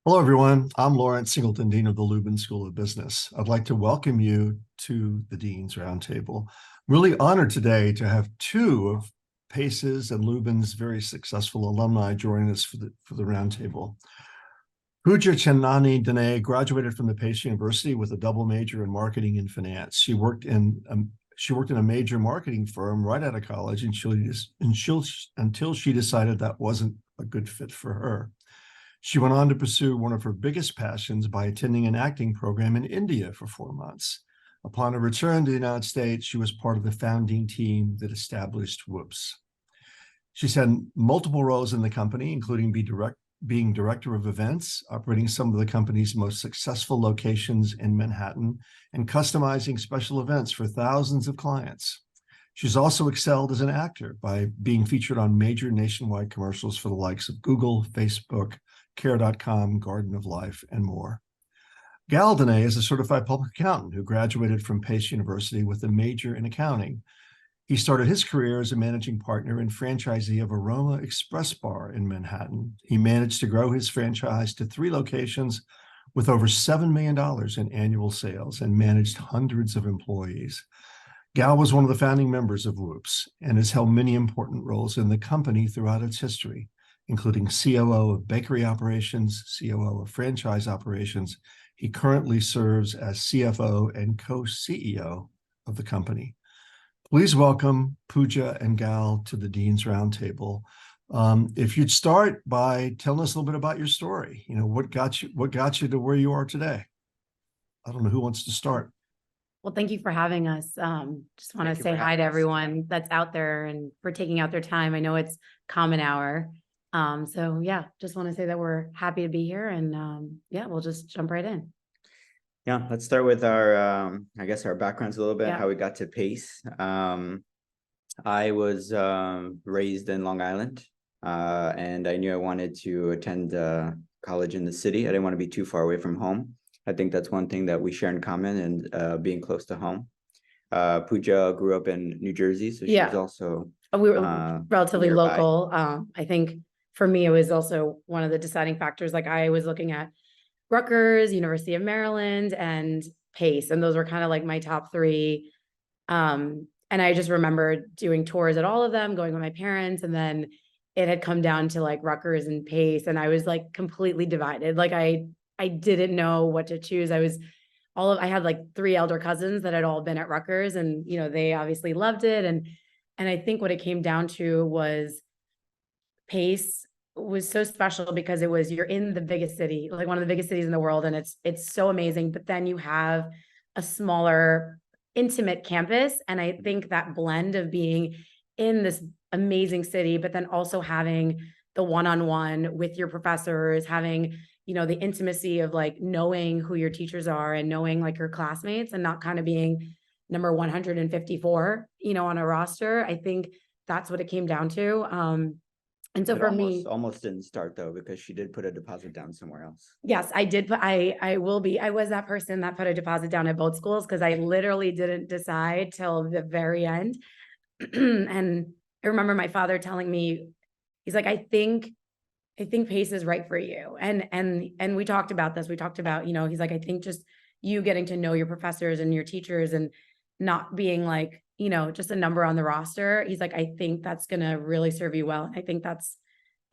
Hello, everyone. I'm Lawrence Singleton, Dean of the Lubin School of Business. I'd like to welcome you to the Dean's Roundtable. Really honored today to have two of Pace's and Lubin's very successful alumni joining us for the roundtable. Pooja Chandnani Danay graduated from the Pace University with a double major in marketing and finance. She worked in a major marketing firm right out of college until she decided that wasn't a good fit for her. She went on to pursue one of her biggest passions by attending an acting program in India for 4 months. Upon her return to the United States, she was part of the founding team that established Woops. She's had multiple roles in the company, including being director of events, operating some of the company's most successful locations in Manhattan, and customizing special events for thousands of clients. She's also excelled as an actor by being featured on major nationwide commercials for the likes of Google, Facebook, Care.com, Garden of Life, and more. Gal Danay is a certified public accountant who graduated from Pace University with a major in accounting. He started his career as a managing partner and franchisee of Aroma Espresso Bar in Manhattan. He managed to grow his franchise to 3 locations with over $7 million in annual sales and managed hundreds of employees. Gal was one of the founding members of Woops and has held many important roles in the company throughout its history, including COO of bakery operations, COO of franchise operations. He currently serves as CFO and co-CEO of the company. Please welcome Pooja and Gal to the Dean's Roundtable. If you'd start by telling us a little bit about your story, what got you to where you are today? I don't know who wants to start. Well, thank you for having us. Just want to say hi to everyone that's out there and for taking out their time. I know it's common hour. So yeah, just want to say that we're happy to be here and yeah, we'll just jump right in. Yeah, let's start with our, I guess our backgrounds a little bit, how we got to Pace. I was raised in Long Island and I knew I wanted to attend college in the city. I didn't want to be too far away from home. I think that's one thing that we share in common and being close to home. Pooja grew up in New Jersey, so she was also we were relatively nearby. Local. I think for me, it was also one of the deciding factors. Like I was looking at Rutgers, University of Maryland, and Pace, and those were kind of like my top 3. And I just remember doing tours at all of them, going with my parents, and then it had come down to like Rutgers and Pace, and I was like completely divided. Like I didn't know what to choose. I had like 3 elder cousins that had all been at Rutgers, and they obviously loved it. And I think what it came down to was Pace was so special because you're in the biggest city, like one of the biggest cities in the world, and it's so amazing. But then you have a smaller, intimate campus, and I think that blend of being in this amazing city, but then also having the one-on-one with your professors, having the intimacy of like knowing who your teachers are and knowing like your classmates and not kind of being number 154, on a roster. I think that's what it came down to. And so for me, almost didn't start though, because she did put a deposit down somewhere else. Yes, I did. But I was that person that put a deposit down at both schools because I literally didn't decide till the very end. And I remember my father telling me, he's like, I think Pace is right for you. And we talked about this. We talked about, he's like, I think just you getting to know your professors and your teachers and not being like, just a number on the roster. He's like, I think that's going to really serve you well. I think that's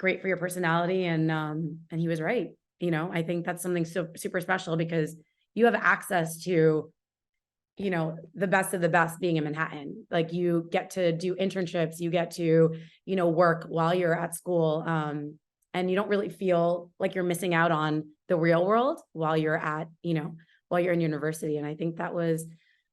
great for your personality. And he was right. I think that's something so super special because you have access to, the best of the best being in Manhattan. Like you get to do internships, you get to, work while you're at school. And you don't really feel like you're missing out on the real world while you're at, while you're in university. And I think that was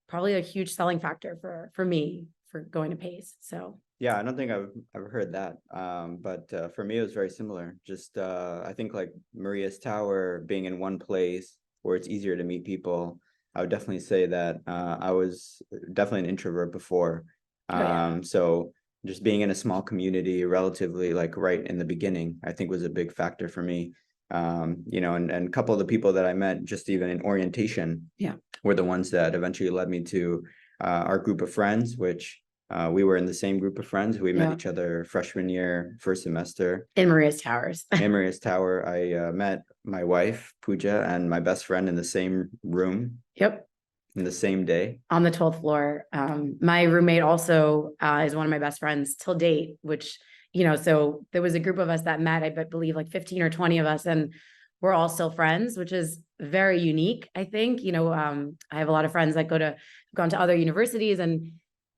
probably a huge selling factor for me for going to Pace. So yeah, I don't think I've ever heard that. But for me, it was very similar. Just I think like Maria's Tower being in one place where it's easier to meet people. I would definitely say that I was definitely an introvert before. So just being in a small community relatively like right in the beginning, I think was a big factor for me. And a couple of the people that I met just even in orientation were the ones that eventually led me to our group of friends, which we were in the same group of friends. We met Yeah. each other freshman year, first semester. In Maria's Towers. In Maria's Tower, I met my wife, Pooja, and my best friend in the same room Yep. in the same day. On the 12th floor. My roommate also is one of my best friends till date, which, so there was a group of us that met, I believe like 15 or 20 of us, and we're all still friends, which is very unique, I think. I have a lot of friends that gone to other universities, and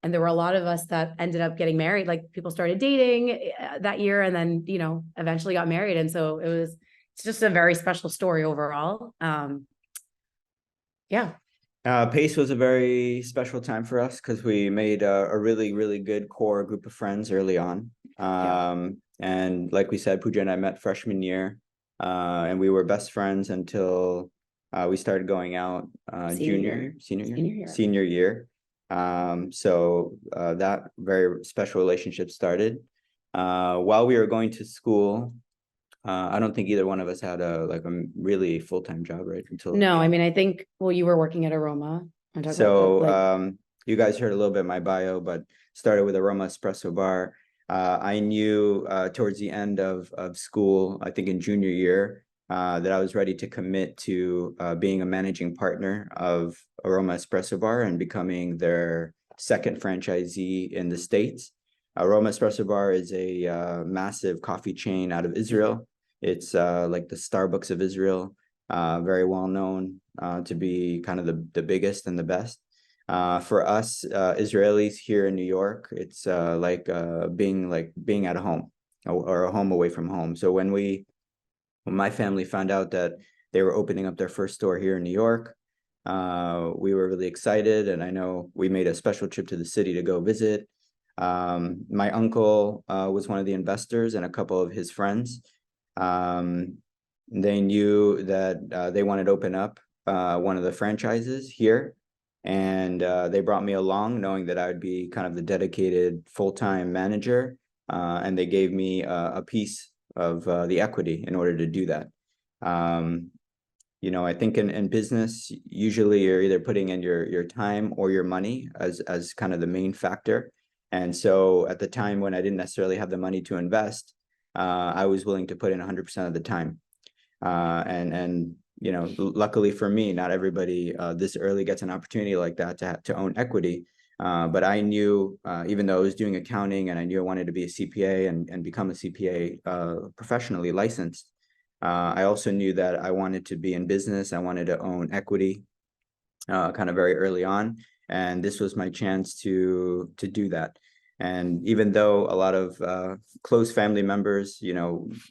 there were a lot of us that ended up getting married. Like people started dating that year and then, eventually got married. And so it's just a very special story overall. Yeah. Pace was a very special time for us because we made a really, really good core group of friends early on. And like we said, Pooja and I met freshman year, and we were best friends until we started going out senior year. So that very special relationship started. While we were going to school, I don't think either one of us had a really full-time job, right? No, I mean, I think, well, you were working at Aroma. So you guys heard a little bit of my bio, but started with Aroma Espresso Bar. I knew towards the end of school, I think in junior year, that I was ready to commit to being a managing partner of Aroma Espresso Bar and becoming their second franchisee in the States. Aroma Espresso Bar is a massive coffee chain out of Israel. It's like the Starbucks of Israel, very well known to be kind of the biggest and the best. For us Israelis here in New York, it's like being at a home or a home away from home. So when my family found out that they were opening up their first store here in New York, we were really excited, and I know we made a special trip to the city to go visit. My uncle was one of the investors, and a couple of his friends. They knew that they wanted to open up one of the franchises here, and they brought me along knowing that I would be kind of the dedicated full-time manager, and they gave me a piece of the equity in order to do that. I think in business, usually you're either putting in your time or your money as kind of the main factor. And so at the time when I didn't necessarily have the money to invest, I was willing to put in 100% of the time. And luckily for me, not everybody this early gets an opportunity like that to own equity. But I knew, even though I was doing accounting and I knew I wanted to be a CPA and become a CPA professionally licensed, I also knew that I wanted to be in business. I wanted to own equity kind of very early on. And this was my chance to do that. And even though a lot of close family members,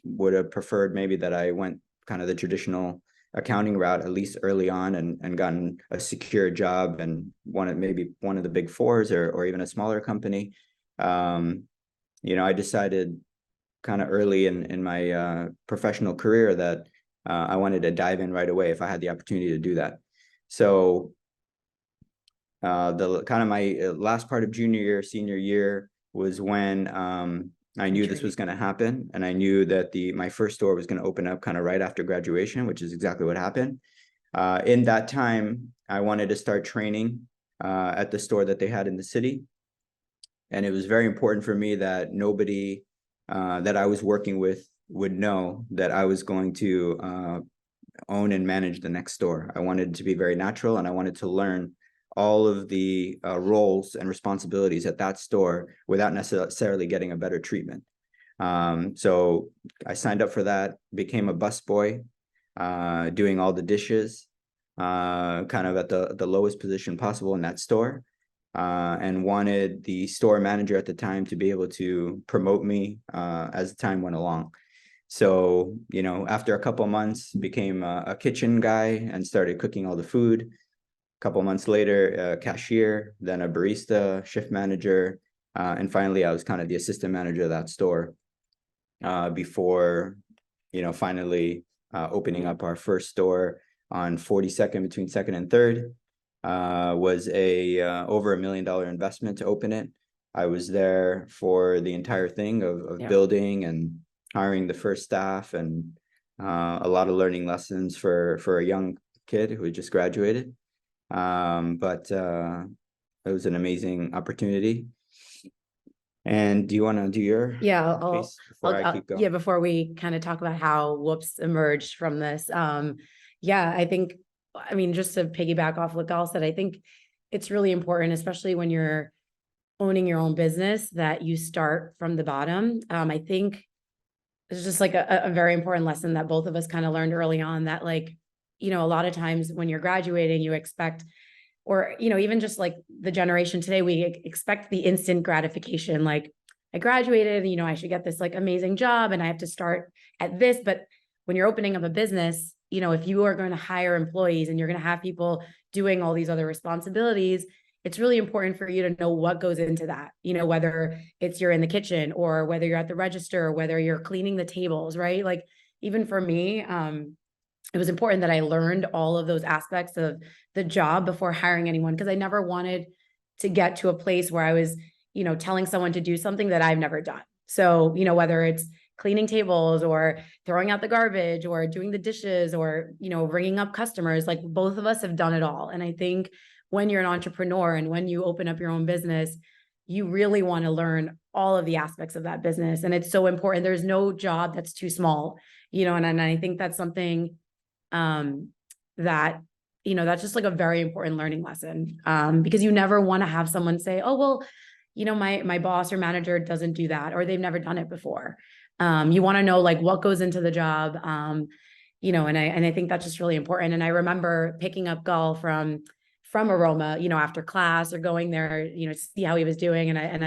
would have preferred maybe that I went kind of the traditional accounting route, at least early on, and gotten a secure job and maybe one of the big fours or even a smaller company, I decided kind of early in my professional career that I wanted to dive in right away if I had the opportunity to do that. So the kind of my last part of junior year, senior year was when I knew this was going to happen, and I knew that my first store was going to open up kind of right after graduation, which is exactly what happened. In that time, I wanted to start training at the store that they had in the city, and it was very important for me that nobody that I was working with would know that I was going to own and manage the next store. I wanted it to be very natural, and I wanted to learn all of the roles and responsibilities at that store without necessarily getting a better treatment. So I signed up for that, became a busboy, doing all the dishes, kind of at the lowest position possible in that store, and wanted the store manager at the time to be able to promote me as time went along. So, after a couple of months, became a kitchen guy and started cooking all the food. Couple months later, cashier, then a barista, shift manager, and finally I was kind of the assistant manager of that store before, finally opening up our first store on 42nd between 2nd and 3rd. Was over $1 million investment to open it. I was there for the entire thing of building and hiring the first staff, and a lot of learning lessons for a young kid who had just graduated. But it was an amazing opportunity. And do you want to do your Yeah, I'll, piece before I keep going? yeah, before we kind of talk about how Whoops emerged from this. Yeah, I think, I mean, just to piggyback off what Gal said, I think it's really important, especially when you're owning your own business, that you start from the bottom. I think it's just like a very important lesson that both of us kind of learned early on, that like, a lot of times when you're graduating, you expect, or, even just like the generation today, we expect the instant gratification. Like, I graduated, I should get this like amazing job and I have to start at this. But when you're opening up a business, if you are going to hire employees and you're going to have people doing all these other responsibilities, it's really important for you to know what goes into that, whether it's you're in the kitchen or whether you're at the register, or whether you're cleaning the tables, right? Like, even for me, it was important that I learned all of those aspects of the job before hiring anyone, because I never wanted to get to a place where I was, telling someone to do something that I've never done. So, whether it's cleaning tables or throwing out the garbage or doing the dishes or, ringing up customers, like both of us have done it all. And I think when you're an entrepreneur and when you open up your own business, you really want to learn all of the aspects of that business. And it's so important. There's no job that's too small, and I think that's something that, that's just like a very important learning lesson, because you never want to have someone say, oh, well, my boss or manager doesn't do that, or they've never done it before. You want to know like what goes into the job, and I think that's just really important. And I remember picking up Gal from Aroma, after class or going there, to see how he was doing. And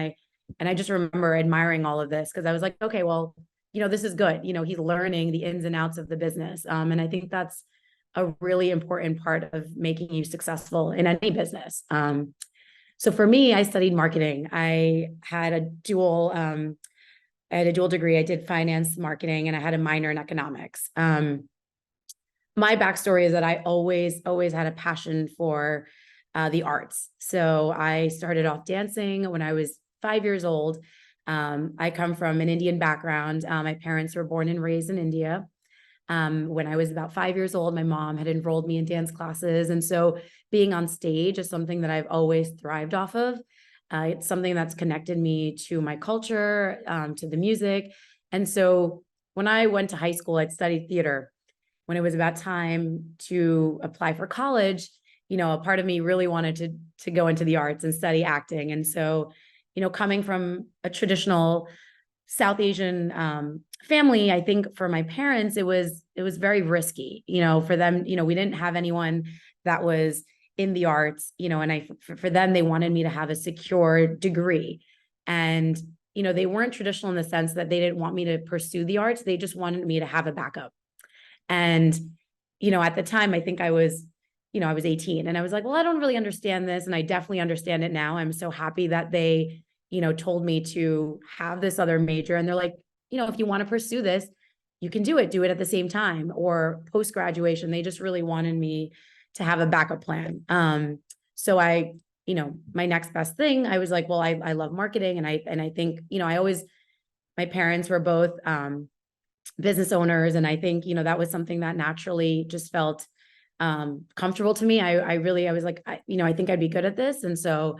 I just remember admiring all of this, because I was like, okay, well, this is good. He's learning the ins and outs of the business. And I think that's a really important part of making you successful in any business. So for me, I studied marketing. I had a dual degree. I did finance, marketing, and I had a minor in economics. My backstory is that I always had a passion for the arts. So I started off dancing when I was 5 years old. I come from an Indian background. My parents were born and raised in India. When I was about 5 years old, my mom had enrolled me in dance classes. And so being on stage is something that I've always thrived off of. It's something that's connected me to my culture, to the music. And so when I went to high school, I'd studied theater. When it was about time to apply for college, a part of me really wanted to go into the arts and study acting. And so, coming from a traditional South Asian family, I think for my parents, it was very risky, for them, we didn't have anyone that was in the arts, and for them, they wanted me to have a secure degree. And, they weren't traditional in the sense that they didn't want me to pursue the arts. They just wanted me to have a backup. And, at the time, I think I was 18, and I was like, well, I don't really understand this. And I definitely understand it now. I'm so happy that they, told me to have this other major. And they're like, if you want to pursue this, you can do it at the same time or post-graduation. They just really wanted me to have a backup plan. So I, my next best thing, I was like, well, I love marketing. And I think, my parents were both, business owners. And I think, that was something that naturally just felt, comfortable to me. I was like, I think I'd be good at this. And so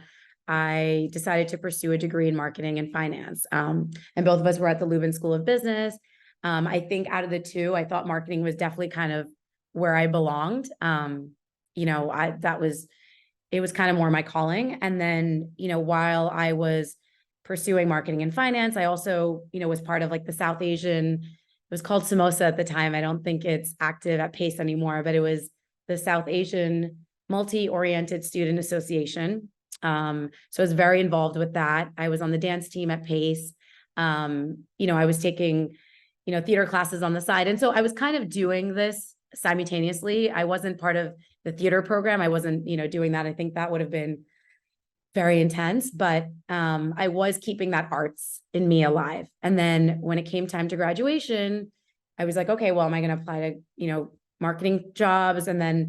I decided to pursue a degree in marketing and finance. And both of us were at the Lubin School of Business. I think out of the two, I thought marketing was definitely kind of where I belonged. It was kind of more my calling. And then, while I was pursuing marketing and finance, I also, was part of like the South Asian, it was called Samosa at the time. I don't think it's active at PACE anymore, but it was the South Asian Multi-Oriented Student Association. So I was very involved with that. I was on the dance team at PACE. I was taking, theater classes on the side. And so I was kind of doing this simultaneously. I wasn't part of the theater program. I wasn't, doing that. I think that would have been very intense, but I was keeping that arts in me alive. And then when it came time to graduation, I was like, okay, well, am I going to apply to, marketing jobs? And then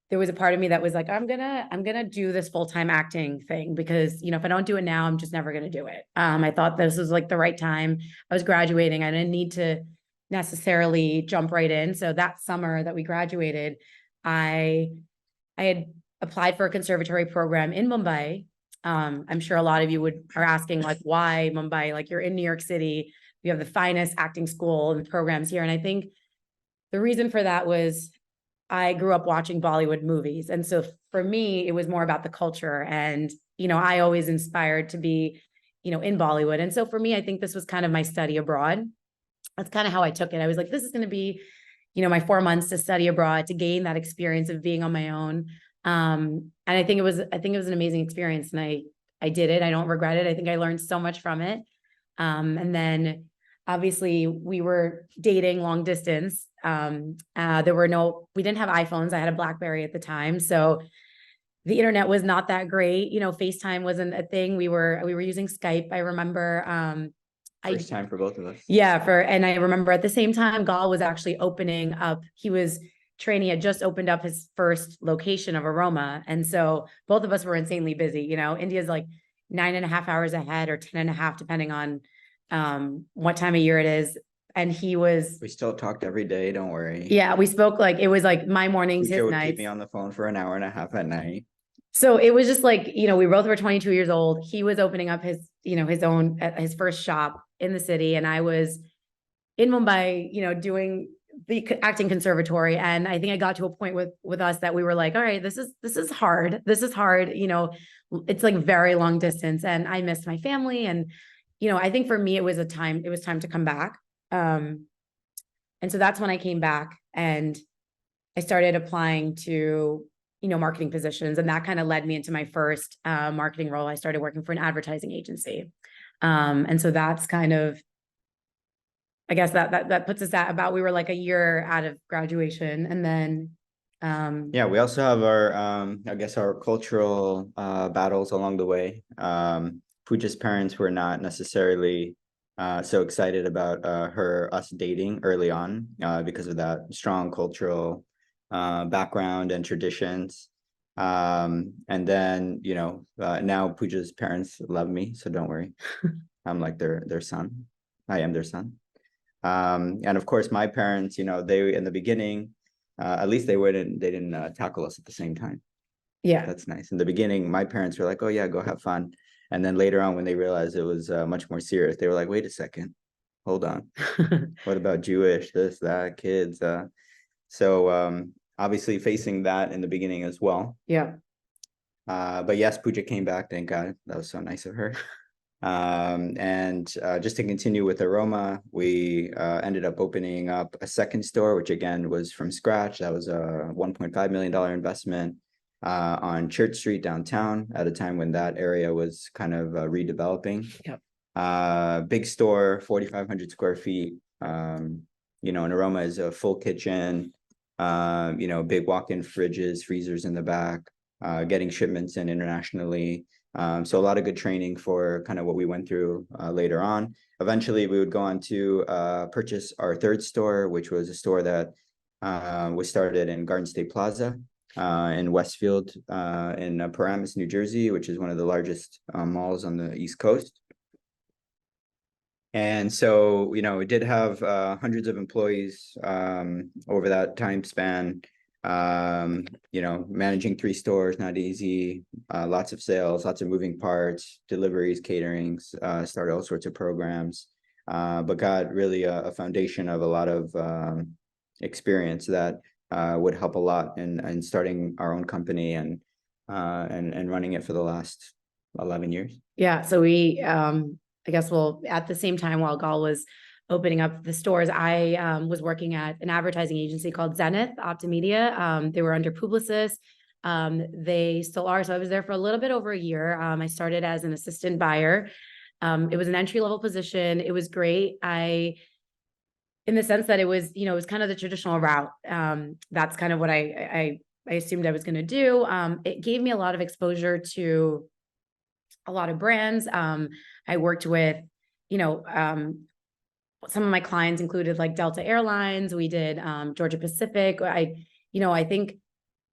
there was a part of me that was like, I'm gonna do this full-time acting thing, because, if I don't do it now, I'm just never going to do it. I thought this was like the right time. I was graduating. I didn't need to necessarily jump right in. So that summer that we graduated, I had applied for a conservatory program in Mumbai. I'm sure a lot of you are asking like, why Mumbai? Like you're in New York City, you have the finest acting school and programs here. And I think the reason for that was I grew up watching Bollywood movies. And so for me, it was more about the culture. And, I always inspired to be, in Bollywood. And so for me, I think this was kind of my study abroad. That's kind of how I took it. I was like, this is going to be, my 4 months to study abroad, to gain that experience of being on my own. And I think it was an amazing experience, and I did it. I don't regret it. I think I learned so much from it. And then obviously we were dating long distance. We didn't have iPhones. I had a BlackBerry at the time. So the internet was not that great. FaceTime wasn't a thing. We were using Skype. I remember, First time for both of us. yeah, and I remember at the same time, Gal was actually opening up. He had just opened up his first location of Aroma. And so both of us were insanely busy. India's like 9.5 hours ahead, or 10.5, depending on what time of year it is. And we still talked every day, don't worry. Yeah, we spoke like, it was like my mornings, Pooja his would nights. keep me on the phone for an hour and a half at night. So it was just like, we both were 22 years old. He was opening up his first shop in the city. And I was in Mumbai, doing the acting conservatory. And I think I got to a point with us that we were like, all right, this is hard. This is hard. It's like very long distance, and I missed my family. And, I think for me, it was time to come back. And so that's when I came back, and I started applying to, marketing positions. And that kind of led me into my first marketing role. I started working for an advertising agency. And so that's kind of, I guess that puts us at about, we were like a year out of graduation. And then, yeah, we also have our, I guess our cultural battles along the way. Pooja's parents were not necessarily so excited about us dating early on because of that strong cultural background and traditions. And then, now Pooja's parents love me, so don't worry. I'm like their son. I am their son. And of course, my parents, they, in the beginning, at least they didn't tackle us at the same time. yeah, That's nice. In the beginning, my parents were like, oh yeah, go have fun. And then later on, when they realized it was much more serious, they were like, wait a second, hold on. What about Jewish, this, that, kids? So obviously facing that in the beginning as well. yeah. But yes, Pooja came back, thank God. That was so nice of her. And just to continue with Aroma, we ended up opening up a second store, which again was from scratch. That was a $1.5 million investment on Church Street downtown at a time when that area was kind of redeveloping. Yep. Big store, 4,500 square feet. And Aroma is a full kitchen, big walk-in fridges, freezers in the back, getting shipments in internationally. So a lot of good training for kind of what we went through later on. Eventually, we would go on to purchase our third store, which was a store that was started in Garden State Plaza in Westfield in Paramus, New Jersey, which is one of the largest malls on the East Coast. And so, we did have hundreds of employees over that time span. Managing 3 stores, not easy, lots of sales, lots of moving parts, deliveries, caterings, started all sorts of programs, but got really a foundation of a lot of experience that would help a lot in starting our own company and running it for the last 11 years. Yeah. So we, I guess at the same time while Gal was opening up the stores, I was working at an advertising agency called Zenith Optimedia. They were under Publicis. They still are. So I was there for a little bit over a year. I started as an assistant buyer. It was an entry-level position. It was great. In the sense that it was kind of the traditional route. That's kind of what I assumed I was going to do. It gave me a lot of exposure to a lot of brands. I worked with, some of my clients included like Delta Airlines. We did Georgia Pacific. I think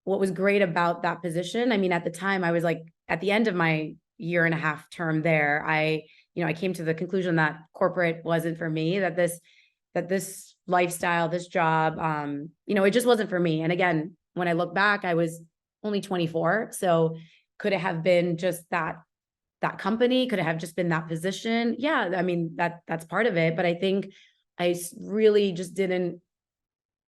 what was great about that position, I mean, at the time I was like at the end of my 1.5-year term there, I came to the conclusion that corporate wasn't for me, that this lifestyle, this job, it just wasn't for me. And again, when I look back, I was only 24. So could it have been just that that company? Could it have just been that position? Yeah, I mean, that's part of it. But I think really just didn't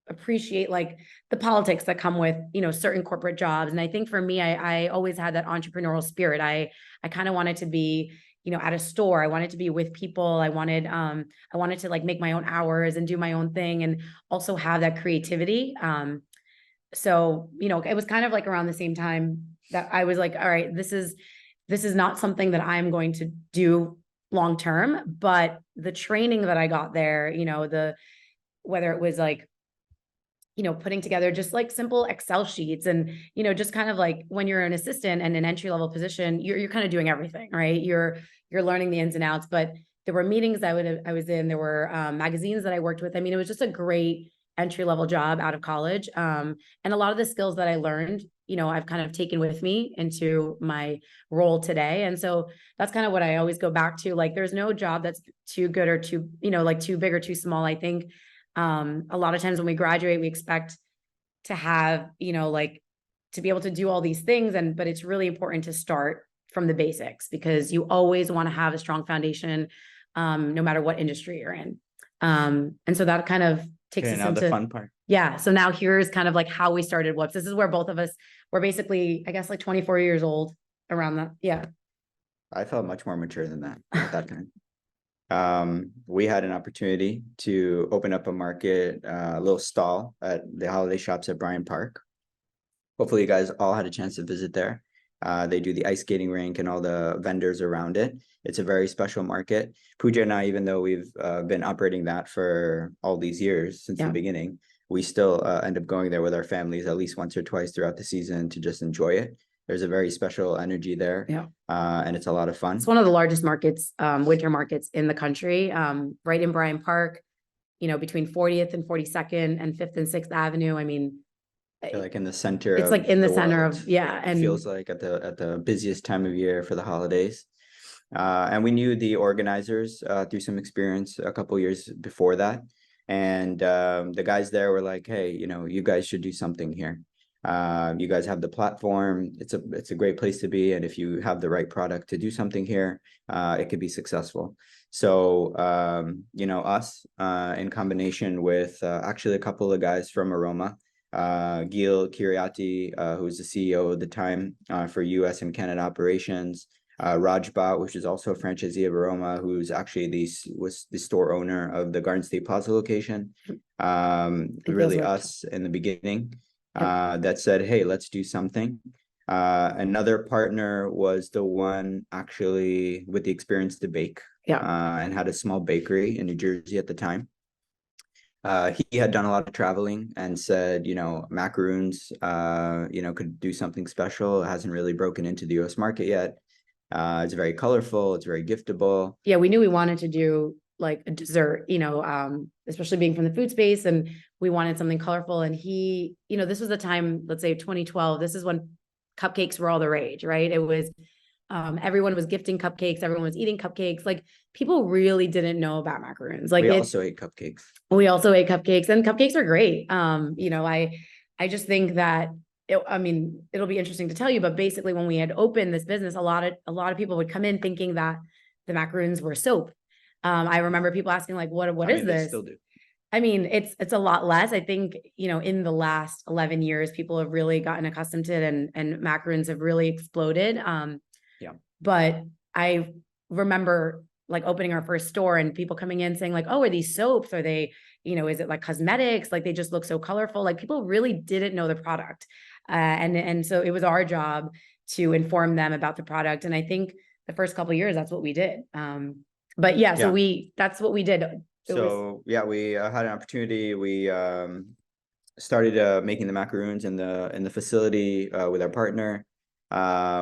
appreciate like the politics that come with, certain corporate jobs. And I think for me, I always had that entrepreneurial spirit. I kind of wanted to be, at a store. I wanted to be with people. I wanted to like make my own hours and do my own thing and also have that creativity. So, it was kind of like around the same time that I was like, all right, this is not something that I'm going to do long term, but the training that I got there, whether it was like, putting together just like simple Excel sheets and, just kind of like when you're an assistant and an entry level position, you're kind of doing everything, right? You're learning the ins and outs, but there were meetings I was in, there were magazines that I worked with. I mean, it was just a great entry level job out of college. And a lot of the skills that I learned, I've kind of taken with me into my role today. And so that's kind of what I always go back to. Like, there's no job that's too good or too, like too big or too small. I think a lot of times when we graduate, we expect to have, like to be able to do all these things. But it's really important to start from the basics because you always want to have a strong foundation, no matter what industry you're in. And so that kind of takes us into the fun part. Yeah. So now here's kind of like how we started Woops. This is where both of us were basically, I guess, like 24 years old around that. Yeah. I felt much more mature than that at that time. We had an opportunity to open up a market, a little stall at the holiday shops at Bryant Park. Hopefully you guys all had a chance to visit there. They do the ice skating rink and all the vendors around it. It's a very special market. Pooja and I, even though we've been operating that for all these years since the beginning, we still end up going there with our families at least once or twice throughout the season to just enjoy it. There's a very special energy there, and it's a lot of fun. It's one of the largest markets, winter markets in the country, right in Bryant Park, between 40th and 42nd and 5th and 6th Avenue. I mean, like in the center. It's like in the center of, and feels like at the busiest time of year for the holidays. And we knew the organizers through some experience a couple years before that. And the guys there were like, hey, you guys should do something here. You guys have the platform. It's a great place to be. And if you have the right product to do something here, it could be successful. So, us in combination with actually a couple of guys from Aroma, Gil Kiriati, who was the CEO at the time for US and Canada operations, Raj Bhatt, which is also a franchisee of Aroma, who's actually was the store owner of the Garden State Plaza location. Really us in the beginning that said, hey, let's do something. Another partner was the one actually with the experience to bake and had a small bakery in New Jersey at the time. He had done a lot of traveling and said, macaroons, could do something special. It hasn't really broken into the US market yet. It's very colorful. It's very giftable. Yeah, we knew we wanted to do like a dessert, especially being from the food space, and we wanted something colorful. And he, this was the time, let's say 2012, this is when cupcakes were all the rage, right? It was, everyone was gifting cupcakes. Everyone was eating cupcakes. Like, people really didn't know about macaroons. Like, we also ate cupcakes. We also ate cupcakes, and cupcakes are great. I just think that it'll be interesting to tell you, but basically when we had opened this business, a lot of people would come in thinking that the macaroons were soap. I remember people asking like, what is this? They still do. I mean, it's a lot less. I think, in the last 11 years, people have really gotten accustomed to it, and macaroons have really exploded. But I remember like opening our first store and people coming in saying like, oh, are these soaps? Are they, is it like cosmetics? Like, they just look so colorful. Like, people really didn't know the product. And so it was our job to inform them about the product. And I think the first couple of years, that's what we did. But that's what we did. We had an opportunity. We started making the macaroons in the facility with our partner.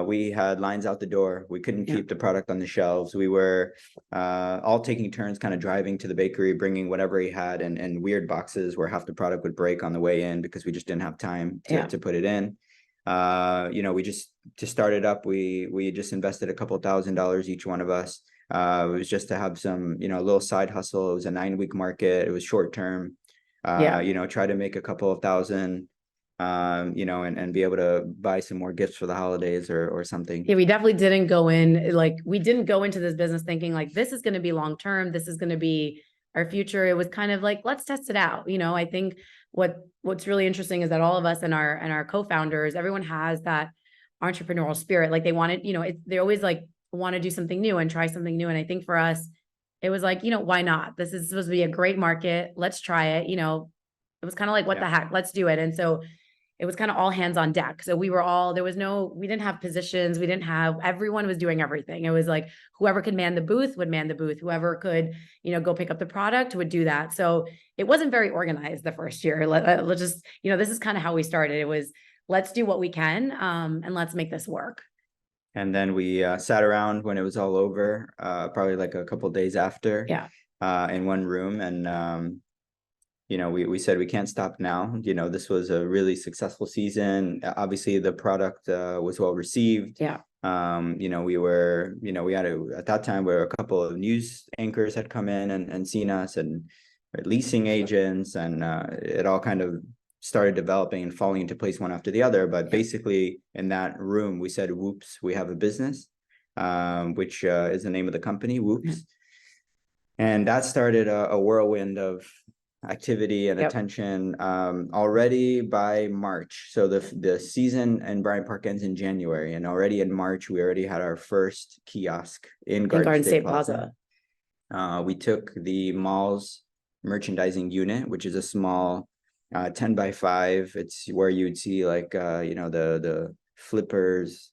We had lines out the door. We couldn't keep the product on the shelves. We were all taking turns kind of driving to the bakery, bringing whatever he had, and weird boxes where half the product would break on the way in because we just didn't have time to put it in. We just, to start it up, we just invested a couple $1,000 each one of us. It was just to have some, a little side hustle. It was a 9-week market. It was short term. Try to make a couple of thousand. you know, and be able to buy some more gifts for the holidays or something. Yeah, we definitely didn't go in, like, we didn't go into this business thinking like, this is going to be long-term. This is going to be our future. It was kind of like, let's test it out. You know, I think what's really interesting is that all of us and our co-founders, everyone has that entrepreneurial spirit. Like they wanted, you know, they always like want to do something new and try something new. And I think for us, it was like, you know, why not? This is supposed to be a great market. Let's try it. You know, it was kind of like, what the heck, let's do it. And so it was kind of all hands on deck. So we didn't have positions. Everyone was doing everything. It was like, whoever could man the booth would man the booth. Whoever could, you know, go pick up the product would do that. So it wasn't very organized the first year. Let's just, you know, this is kind of how we started. It was, let's do what we can, and let's make this work. And then we sat around when it was all over, probably like a couple days after, in one room. And, you know, we said we can't stop now. You know, this was a really successful season. Obviously, the product was well received. Yeah. You know, we had at that time where a couple of news anchors had come in and seen us, and leasing agents, and it all kind of started developing and falling into place one after the other. But basically, in that room, we said, "Woops, we have a business," which is the name of the company, Woops. And that started a whirlwind of activity and attention already by March. So the season in Bryant Park ends in January, and already in March we already had our first kiosk in Garden State Plaza. We took the mall's merchandising unit, which is a small 10x5. It's where you'd see like you know, the flippers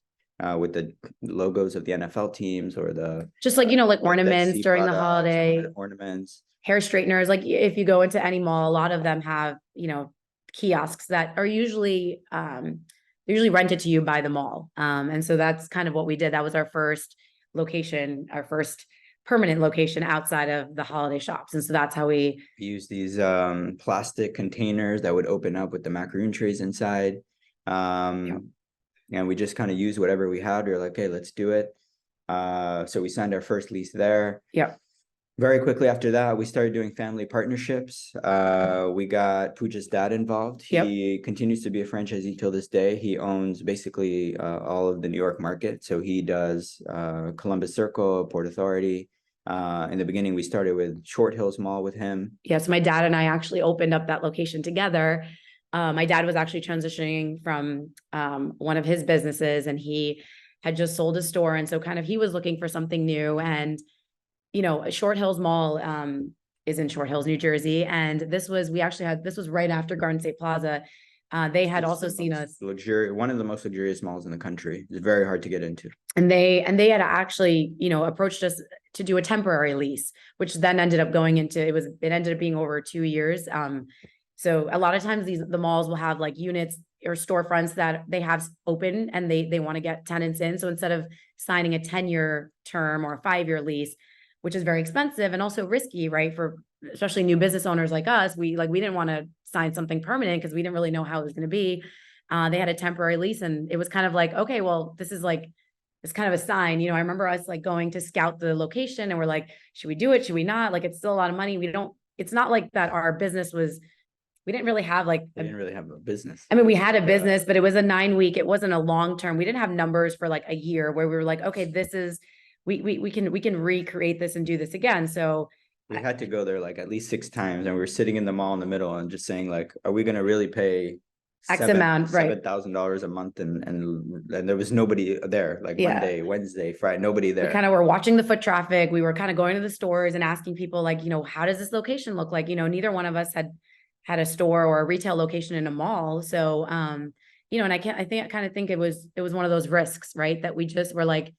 with the logos of the NFL teams, or just like, you know, like ornaments during the holiday, ornaments, hair straighteners. Like if you go into any mall, a lot of them have, you know, kiosks that are usually rented to you by the mall. And so that's kind of what we did. That was our first location, our first permanent location outside of the holiday shops. And so that's how we use these plastic containers that would open up with the macaroon trays inside. And we just kind of used whatever we had. We were like, hey, let's do it. So we signed our first lease there. Yeah. Very quickly after that, we started doing family partnerships. We got Pooja's dad involved. He continues to be a franchisee till this day. He owns basically all of the New York market. So he does Columbus Circle, Port Authority. In the beginning, we started with Short Hills Mall with him. Yes, my dad and I actually opened up that location together. My dad was actually transitioning from one of his businesses, and he had just sold a store. And so kind of he was looking for something new. And, you know, Short Hills Mall is in Short Hills, New Jersey. And this was right after Garden State Plaza. They had also seen us. One of the most luxurious malls in the country. It's very hard to get into. And they had actually, you know, approached us to do a temporary lease, which then ended up going into, it ended up being over 2 years. So a lot of times the malls will have like units or storefronts that they have open, and they want to get tenants in. So instead of signing a 10-year term or a 5-year lease, which is very expensive and also risky, right? For especially new business owners like us, we didn't want to sign something permanent because we didn't really know how it was going to be. They had a temporary lease, and it was kind of like, okay, well, this is like, it's kind of a sign. You know, I remember us like going to scout the location, and we're like, should we do it? Should we not? Like, it's still a lot of money. It's not like that our business was, we didn't really have like, we didn't really have a business. I mean, we had a business, but it was a 9-week, it wasn't a long-term. We didn't have numbers for like a year where we were like, okay, this is, we can recreate this and do this again. So we had to go there like at least 6 times, and we were sitting in the mall in the middle and just saying like, are we going to really pay X amount, right? $7,000 a month, and there was nobody there, like Monday, Wednesday, Friday, nobody there. We kind of were watching the foot traffic. We were kind of going to the stores and asking people like, you know, how does this location look like? You know, neither one of us had a store or a retail location in a mall. So, you know, and I kind of think it was one of those risks, right? That we just were like,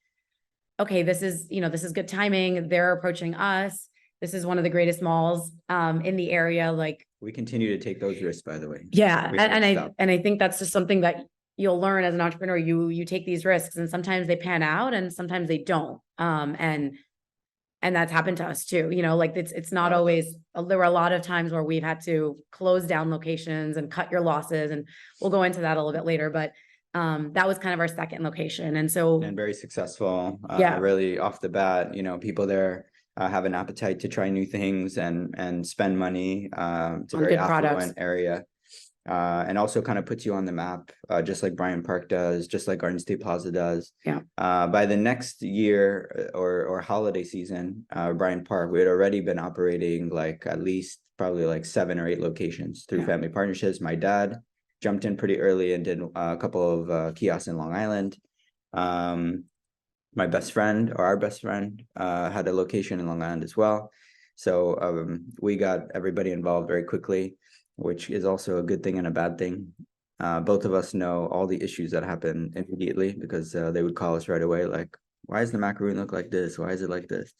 okay, this is good timing. They're approaching us. This is one of the greatest malls in the area. Like, we continue to take those risks, by the way. Yeah. And I think that's just something that you'll learn as an entrepreneur. You take these risks, and sometimes they pan out and sometimes they don't. And that's happened to us too. You know, like it's not always, there were a lot of times where we've had to close down locations and cut your losses. And we'll go into that a little bit later, but that was kind of our second location. And very successful. Really off the bat, you know, people there have an appetite to try new things and spend money. It's a very affluent area. and also kind of puts you on the map, just like Bryant Park does, just like Garden State Plaza does. Yeah. By the next year or holiday season, Bryant Park, we had already been operating like at least probably like 7 or 8 locations through family partnerships. My dad jumped in pretty early and did a couple of kiosks in Long Island. My best friend, or our best friend, had a location in Long Island as well. So we got everybody involved very quickly, which is also a good thing and a bad thing. Both of us know all the issues that happen immediately because they would call us right away, like, why does the macaroon look like this? Why is it like this?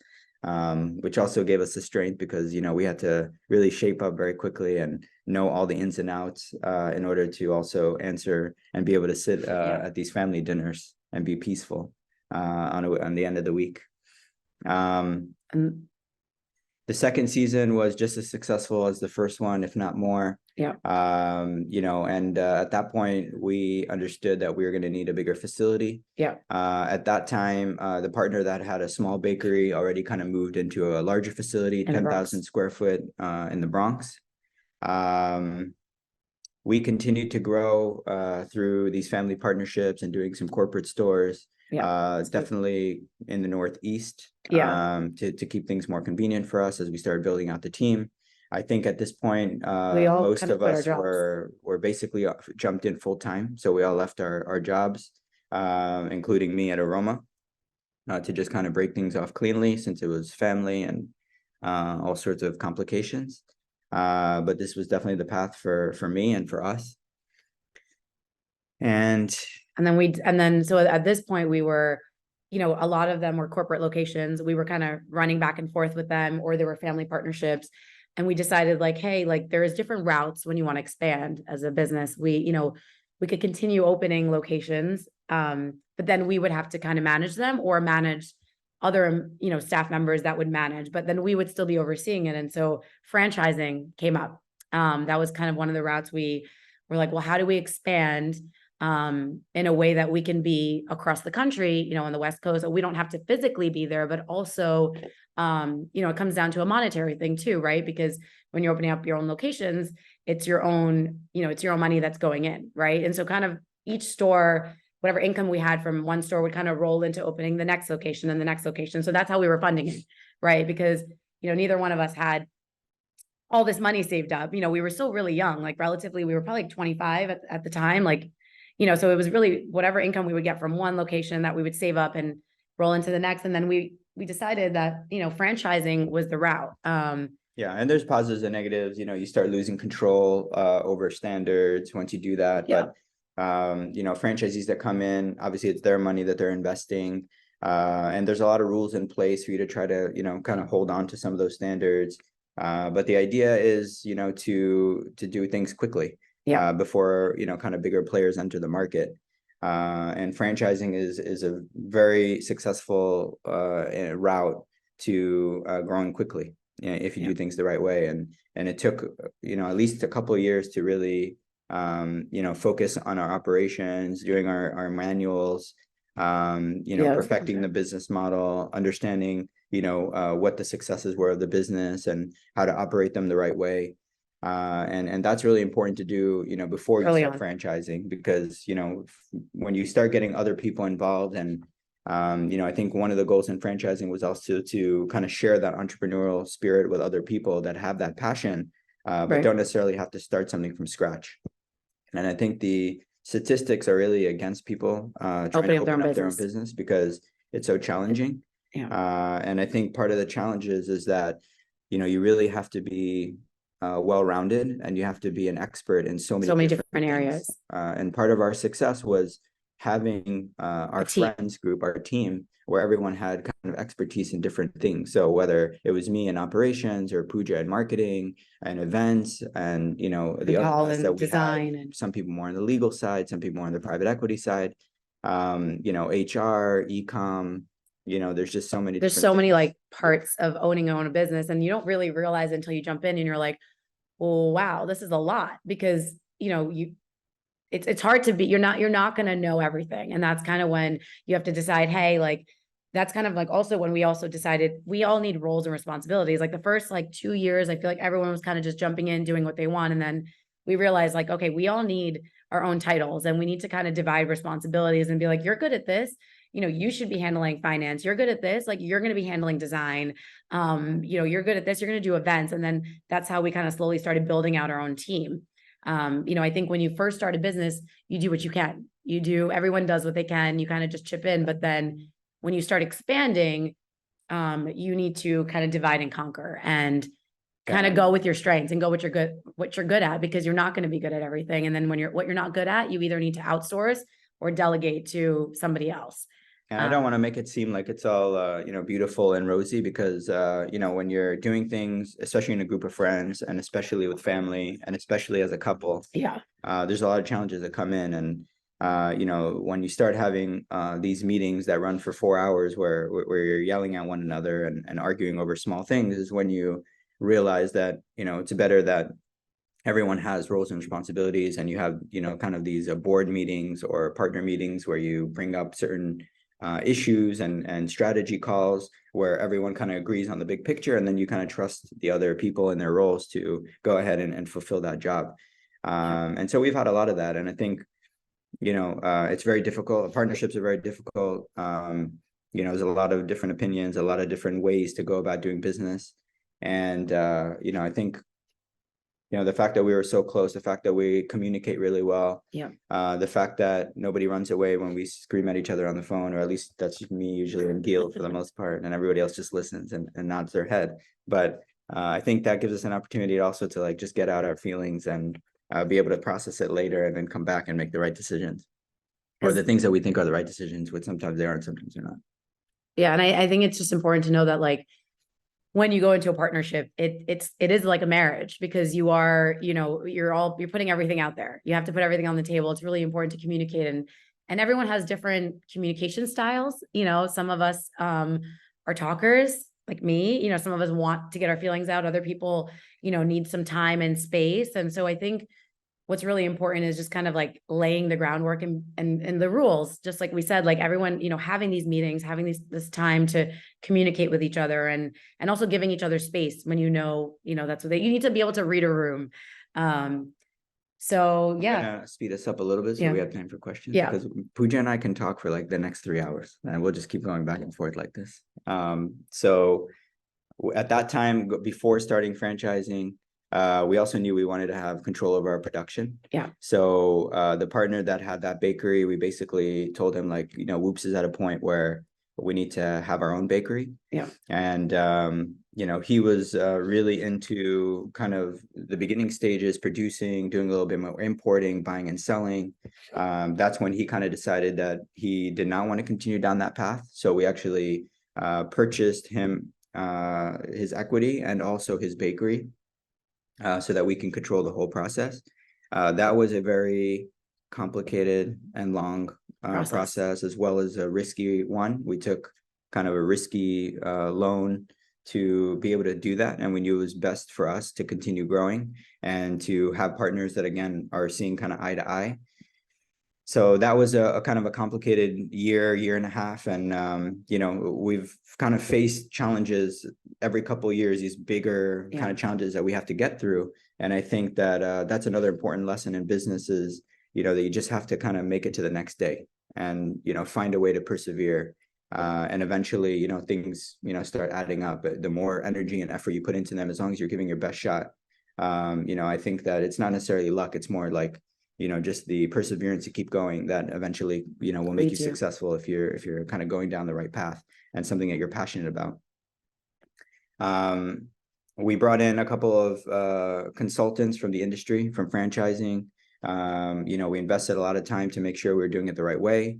Which also gave us the strength because, you know, we had to really shape up very quickly and know all the ins and outs in order to also answer and be able to sit at these family dinners and be peaceful on the end of the week. And The second season was just as successful as the first one, if not more. Yeah. You know, and at that point, we understood that we were going to need a bigger facility. Yeah. At that time, the partner that had a small bakery already kind of moved into a larger facility, In the Bronx. 10,000 square foot in the Bronx. We continued to grow through these family partnerships and doing some corporate stores. Definitely in the Northeast, to keep things more convenient for us as we started building out the team. I think at this point, most kind of of quit our us jobs. were basically jumped in full time. So we all left our jobs, including me at Aroma, to just kind of break things off cleanly since it was family and all sorts of complications. But this was definitely the path for me and for us. And then so at this point we were, you know, a lot of them were corporate locations. We were kind of running back and forth with them, or there were family partnerships. And we decided like, hey, like there's different routes when you want to expand as a business. We could continue opening locations, but then we would have to kind of manage them or manage other, you know, staff members that would manage, but then we would still be overseeing it. And so franchising came up. That was kind of one of the routes we were like, well, how do we expand in a way that we can be across the country, you know, on the West Coast? We don't have to physically be there, but also, you know, it comes down to a monetary thing too, right? Because when you're opening up your own locations, it's your own, you know, it's your own money that's going in, right? And so kind of each store, whatever income we had from one store would kind of roll into opening the next location and the next location. So that's how we were funding it, right? Because, you know, neither one of us had all this money saved up. You know, we were still really young, like relatively, we were probably like 25 at the time, like, you know, so it was really whatever income we would get from one location that we would save up and roll into the next. And then we decided that, you know, franchising was the route. Yeah, and there's positives and negatives. You know, you start losing control over standards once you do that. Yeah. But you know, franchisees that come in, obviously it's their money that they're investing. And there's a lot of rules in place for you to try to, you know, kind of hold on to some of those standards. But the idea is, you know, to do things quickly. Before, you know, kind of bigger players enter the market. And franchising is a very successful route to growing quickly, you know, if you do things the right way. And it took, you know, at least a couple of years to really, you know, focus on our operations, doing our manuals, you know, perfecting the business model, understanding, you know, what the successes were of the business and how to operate them the right way. And that's really important to do, you know, before you start franchising, because, you know, when you start getting other people involved and, you know, I think one of the goals in franchising was also to kind of share that entrepreneurial spirit with other people that have that passion, but don't necessarily have to start something from scratch. And I think the statistics are really against people trying to open up their own business because it's so challenging. And I think part of the challenges is that, you know, you really have to be well-rounded and you have to be an expert in so many different areas. And part of our success was having our friends group, our team, where everyone had kind of expertise in different things. So whether it was me in operations or Pooja in marketing and events, and, you know, the other guys that we design, and some people more on the legal side, some people more on the private equity side, you know, HR, e-com, you know, there's just so many. There's so many like parts of owning your own business, and you don't really realize until you jump in and you're like, well, wow, this is a lot, because, you know, it's hard to be, you're not going to know everything. And that's kind of when you have to decide, hey, like, that's kind of like also when we also decided we all need roles and responsibilities. Like the first like 2 years, I feel like everyone was kind of just jumping in, doing what they want. And then we realized like, okay, we all need our own titles and we need to kind of divide responsibilities and be like, you're good at this. You know, you should be handling finance. You're good at this. Like you're going to be handling design. You know, you're good at this. You're going to do events. And then that's how we kind of slowly started building out our own team. You know, I think when you first start a business, you do what you can. Everyone does what they can. You kind of just chip in. But then when you start expanding, you need to kind of divide and conquer and kind of go with your strengths and go what you're good at, because you're not going to be good at everything. And then when what you're not good at, you either need to outsource or delegate to somebody else. And I don't want to make it seem like it's all, you know, beautiful and rosy, because, you know, when you're doing things, especially in a group of friends and especially with family and especially as a couple, Yeah. There's a lot of challenges that come in. And, you know, when you start having these meetings that run for 4 hours where you're yelling at one another and arguing over small things, is when you realize that, you know, it's better that everyone has roles and responsibilities, and you have, you know, kind of these board meetings or partner meetings where you bring up certain issues and strategy calls where everyone kind of agrees on the big picture, and then you kind of trust the other people in their roles to go ahead and fulfill that job. And so we've had a lot of that. And I think, you know, it's very difficult. Partnerships are very difficult. You know, there's a lot of different opinions, a lot of different ways to go about doing business. And, you know, I think, you know, the fact that we were so close, the fact that we communicate really well, the fact that nobody runs away when we scream at each other on the phone, or at least that's me usually, and Gil for the most part, and everybody else just listens and nods their head. But I think that gives us an opportunity also to like just get out our feelings and be able to process it later and then come back and make the right decisions, or the things that we think are the right decisions, which sometimes they aren't, sometimes they're not. Yeah. And I think it's just important to know that like, when you go into a partnership, it is like a marriage, because you are, you know, you're putting everything out there. You have to put everything on the table. It's really important to communicate, and everyone has different communication styles. You know, some of us are talkers like me, you know, some of us want to get our feelings out. Other people, you know, need some time and space. And so I think what's really important is just kind of like laying the groundwork and the rules, just like we said, like everyone, you know, having these meetings, having this time to communicate with each other, and also giving each other space when, you know, that's what you need to be able to read a room. So yeah. Speed us up a little bit so we have time for questions. Yeah. Because Pooja and I can talk for like the next 3 hours, and we'll just keep going back and forth like this. So at that time, before starting franchising, we also knew we wanted to have control over our production. Yeah. So the partner that had that bakery, we basically told him like, you know, Woops is at a point where we need to have our own bakery. Yeah. And, you know, he was really into kind of the beginning stages, producing, doing a little bit more importing, buying and selling. That's when he kind of decided that he did not want to continue down that path. So we actually purchased him his equity and also his bakery, so that we can control the whole process. That was a very complicated and long process, as well as a risky one. We took kind of a risky loan to be able to do that. And we knew it was best for us to continue growing and to have partners that, again, are seeing kind of eye to eye. So that was a kind of a complicated year and a half. And, you know, we've kind of faced challenges every couple of years, these bigger kind of challenges that we have to get through. And I think that that's another important lesson in business is, you know, that you just have to kind of make it to the next day and, you know, find a way to persevere. And eventually, you know, things, you know, start adding up. The more energy and effort you put into them, as long as you're giving your best shot, you know, I think that it's not necessarily luck. It's more like, you know, just the perseverance to keep going that eventually, you know, will make you successful if you're kind of going down the right path and something that you're passionate about. We brought in a couple of consultants from the industry, from franchising. You know, we invested a lot of time to make sure we were doing it the right way.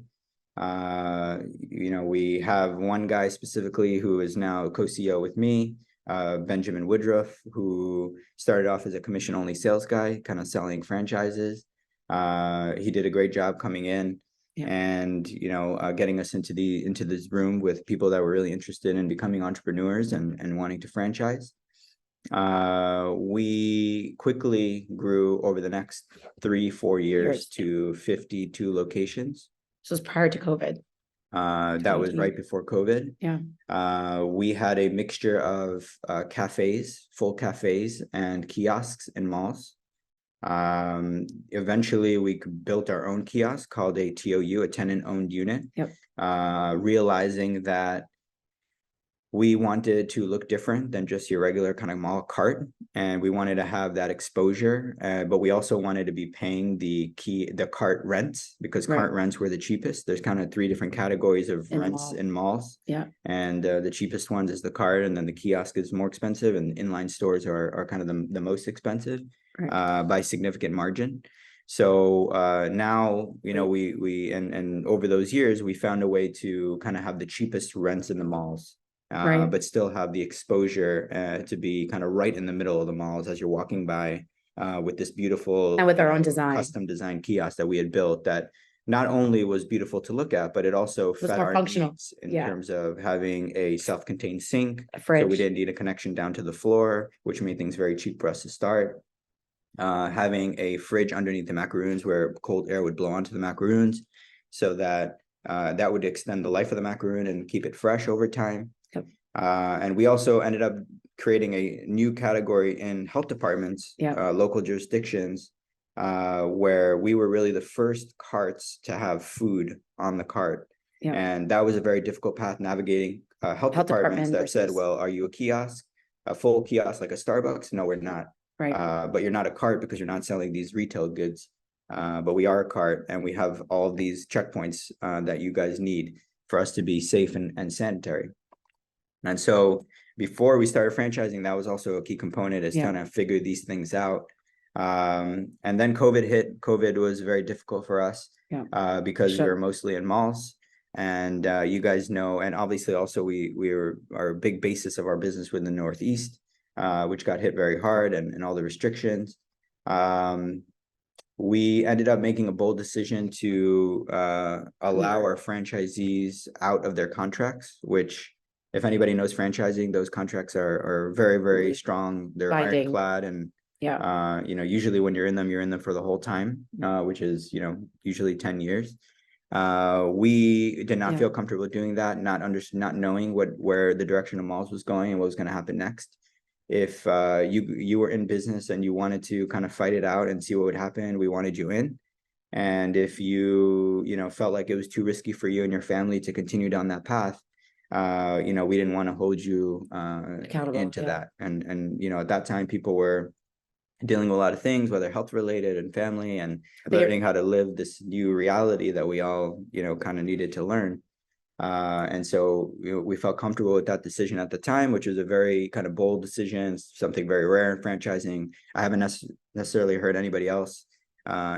You know, we have one guy specifically who is now co-CEO with me, Benjamin Woodruff, who started off as a commission-only sales guy, kind of selling franchises. He did a great job coming in and, you know, getting us into this room with people that were really interested in becoming entrepreneurs and wanting to franchise. We quickly grew over the next 3-4 years to 52 locations. So it was prior to COVID. That was right before COVID. Yeah. We had a mixture of cafes, full cafes, and kiosks in malls. Eventually we built our own kiosk called a TOU, a tenant-owned unit. Yep. Realizing that we wanted to look different than just your regular kind of mall cart, and we wanted to have that exposure, but we also wanted to be paying the cart rents, because Right. cart rents were the cheapest. There's kind of 3 different categories of In rents malls. in malls. Yeah. And the cheapest ones is the cart, and then the kiosk is more expensive, and inline stores are kind of the most expensive by significant margin. So now, you know, and over those years, we found a way to kind of have the cheapest rents in the malls. Right. But still have the exposure to be kind of right in the middle of the malls as you're walking by, with this beautiful And with our own design. custom design kiosk that we had built, that not only was beautiful to look at, but it also was fed more our functional. needs in Yeah. terms of having a self-contained sink. A So fridge. we didn't need a connection down to the floor, which made things very cheap for us to start. Having a fridge underneath the macaroons where cold air would blow onto the macaroons, so that that would extend the life of the macaroon and keep it fresh over time. Yep. And we also ended up creating a new category in health departments, Yep. Local jurisdictions, where we were really the first carts to have food on the cart. Yep. And that was a very difficult path, navigating health Health departments department that said, versus- well, are you a kiosk, a full kiosk like a Starbucks? No, we're not. Right. But you're not a cart because you're not selling these retail goods. But we are a cart, and we have all of these checkpoints that you guys need for us to be safe and sanitary. And so before we started franchising, that was also a key component, is Yeah. trying to figure these things out. And then COVID hit. COVID was very difficult for us, because we were mostly in malls. And you guys know, and obviously also we were, our big basis of our business was in the Northeast, which got hit very hard, and all the restrictions. We ended up making a bold decision to allow our franchisees out of their contracts, which, if anybody knows franchising, those contracts are very, very strong. They're Binding. ironclad, and Yeah. you know, usually when you're in them for the whole time, which is, you know, usually 10 years. We did not feel comfortable doing that, not knowing where the direction of malls was going and what was going to happen next. If you were in business and you wanted to kind of fight it out and see what would happen, we wanted you in. And if you know, felt like it was too risky for you and your family to continue down that path, you know, we didn't want to hold you Accountable, into that. And you know, at that time, people were dealing with a lot of things, whether health related and family, and learning how to live this new reality that we all, you know, kind of needed to learn. And so, you know, we felt comfortable with that decision at the time, which was a very kind of bold decision, something very rare in franchising. I haven't necessarily heard anybody else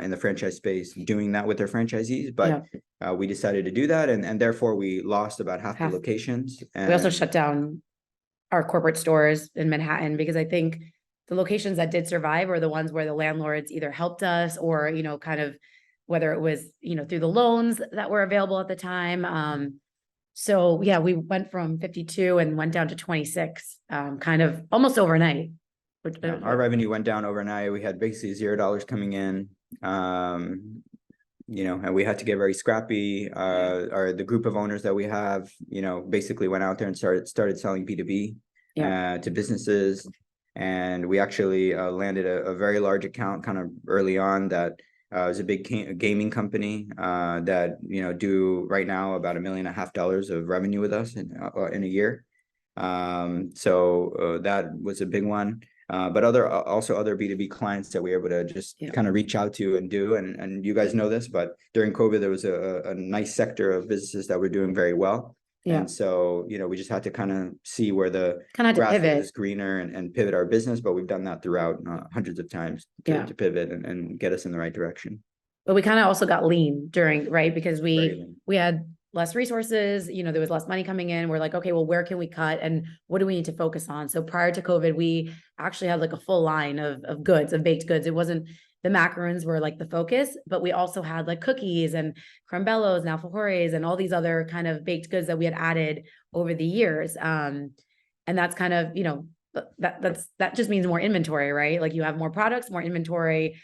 in the franchise space doing that with their franchisees, but we decided to do that, and therefore we lost about half the locations. And we also shut down our corporate stores in Manhattan, because I think the locations that did survive were the ones where the landlords either helped us, or, you know, kind of, whether it was, you know, through the loans that were available at the time. So yeah, we went from 52 and went down to 26, kind of almost overnight. Our revenue went down overnight. We had basically $0 coming in. You know, and we had to get very scrappy. The group of owners that we have, you know, basically went out there and started selling B2B to businesses. And we actually landed a very large account kind of early on that was a big gaming company that, you know, do right now about $1.5 million of revenue with us in a year. So that was a big one. But also other B2B clients that we were able to just kind of reach out to and do. And you guys know this, but during COVID, there was a nice sector of businesses that were doing very well. And so, you know, we just had to kind of see where the grass is greener and pivot our business. But we've done that throughout hundreds of times to pivot and get us in the right direction. But we kind of also got lean during, right? Because we had less resources, you know, there was less money coming in. We're like, okay, well, where can we cut and what do we need to focus on? So prior to COVID, we actually had like a full line of goods, of baked goods. It wasn't, the macarons were like the focus, but we also had like cookies and crembellos and alfajores and all these other kind of baked goods that we had added over the years. And that's kind of, you know, that just means more inventory, right? Like you have more products, more inventory,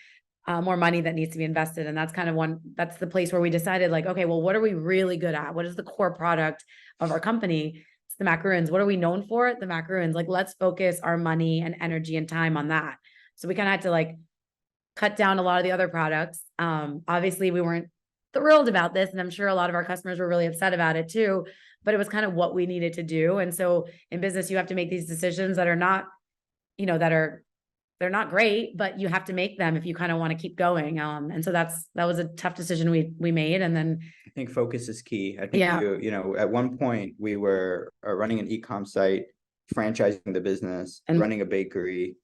more money that needs to be invested. And that's kind of that's the place where we decided like, okay, well, what are we really good at? What is the core product of our company? It's the macaroons. What are we known for? The macaroons. Like, let's focus our money and energy and time on that. So we kind of had to like cut down a lot of the other products. Obviously we weren't thrilled about this, and I'm sure a lot of our customers were really upset about it too, but it was kind of what we needed to do. And so in business, you have to make these decisions that are not, they're not great, but you have to make them if you kind of want to keep going. And so that was a tough decision we made. And then I think focus is key. I think Yeah. at one point we were running an e-com site, franchising the business, And- running a bakery,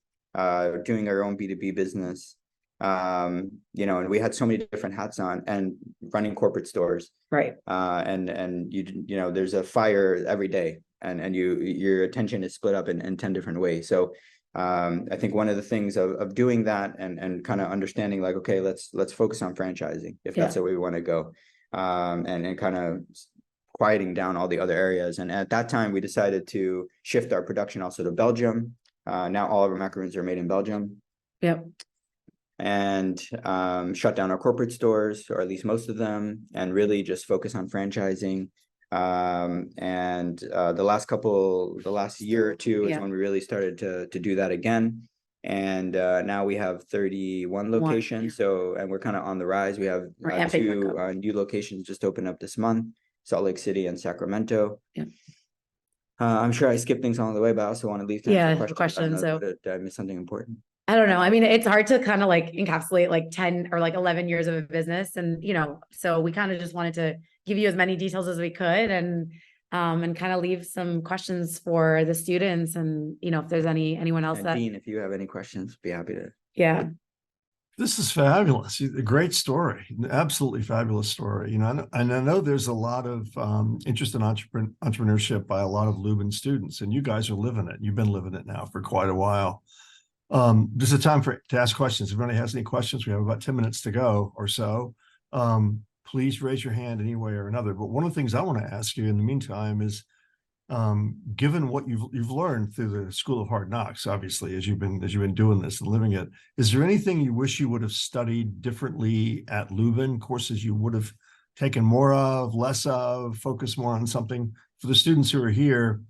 doing our own B2B business. And we had so many different hats on, and running corporate stores. right. And there's a fire every day, and your attention is split up in 10 different ways. So I think one of the things of doing that and kind of understanding, like, okay, let's focus on franchising if that's the way we want to go, and kind of quieting down all the other areas. And at that time, we decided to shift our production also to Belgium. Now all of our macaroons are made in Belgium. Yep. And shut down our corporate stores, or at least most of them, and really just focus on franchising. The last year or two is when we really started to do that again. And now we have 31 locations. And we're kind of on the rise. We have two new locations just opened up this month, Salt Lake City and Sacramento. Yeah. I'm sure I skipped things along the way, but I also want to leave time for questions. Did I miss something important? I don't know. I mean, it's hard to kind of like encapsulate like 10 or like 11 years of a business. And, so we kind of just wanted to give you as many details as we could, and kind of leave some questions for the students. And, if there's anyone else And Dean, if you have any questions, be happy to. Yeah. This is fabulous. A great story, absolutely fabulous story. And I know there's a lot of interest in entrepreneurship by a lot of Lubin students, and you guys are living it. You've been living it now for quite a while. This is a time to ask questions. If anybody has any questions, we have about 10 minutes to go or so. Please raise your hand any way or another. But one of the things I want to ask you in the meantime is, given what you've learned through the School of Hard Knocks, obviously, as you've been doing this and living it, is there anything you wish you would have studied differently at Lubin? Courses you would have taken more of, less of, focus more on something for the students who are here?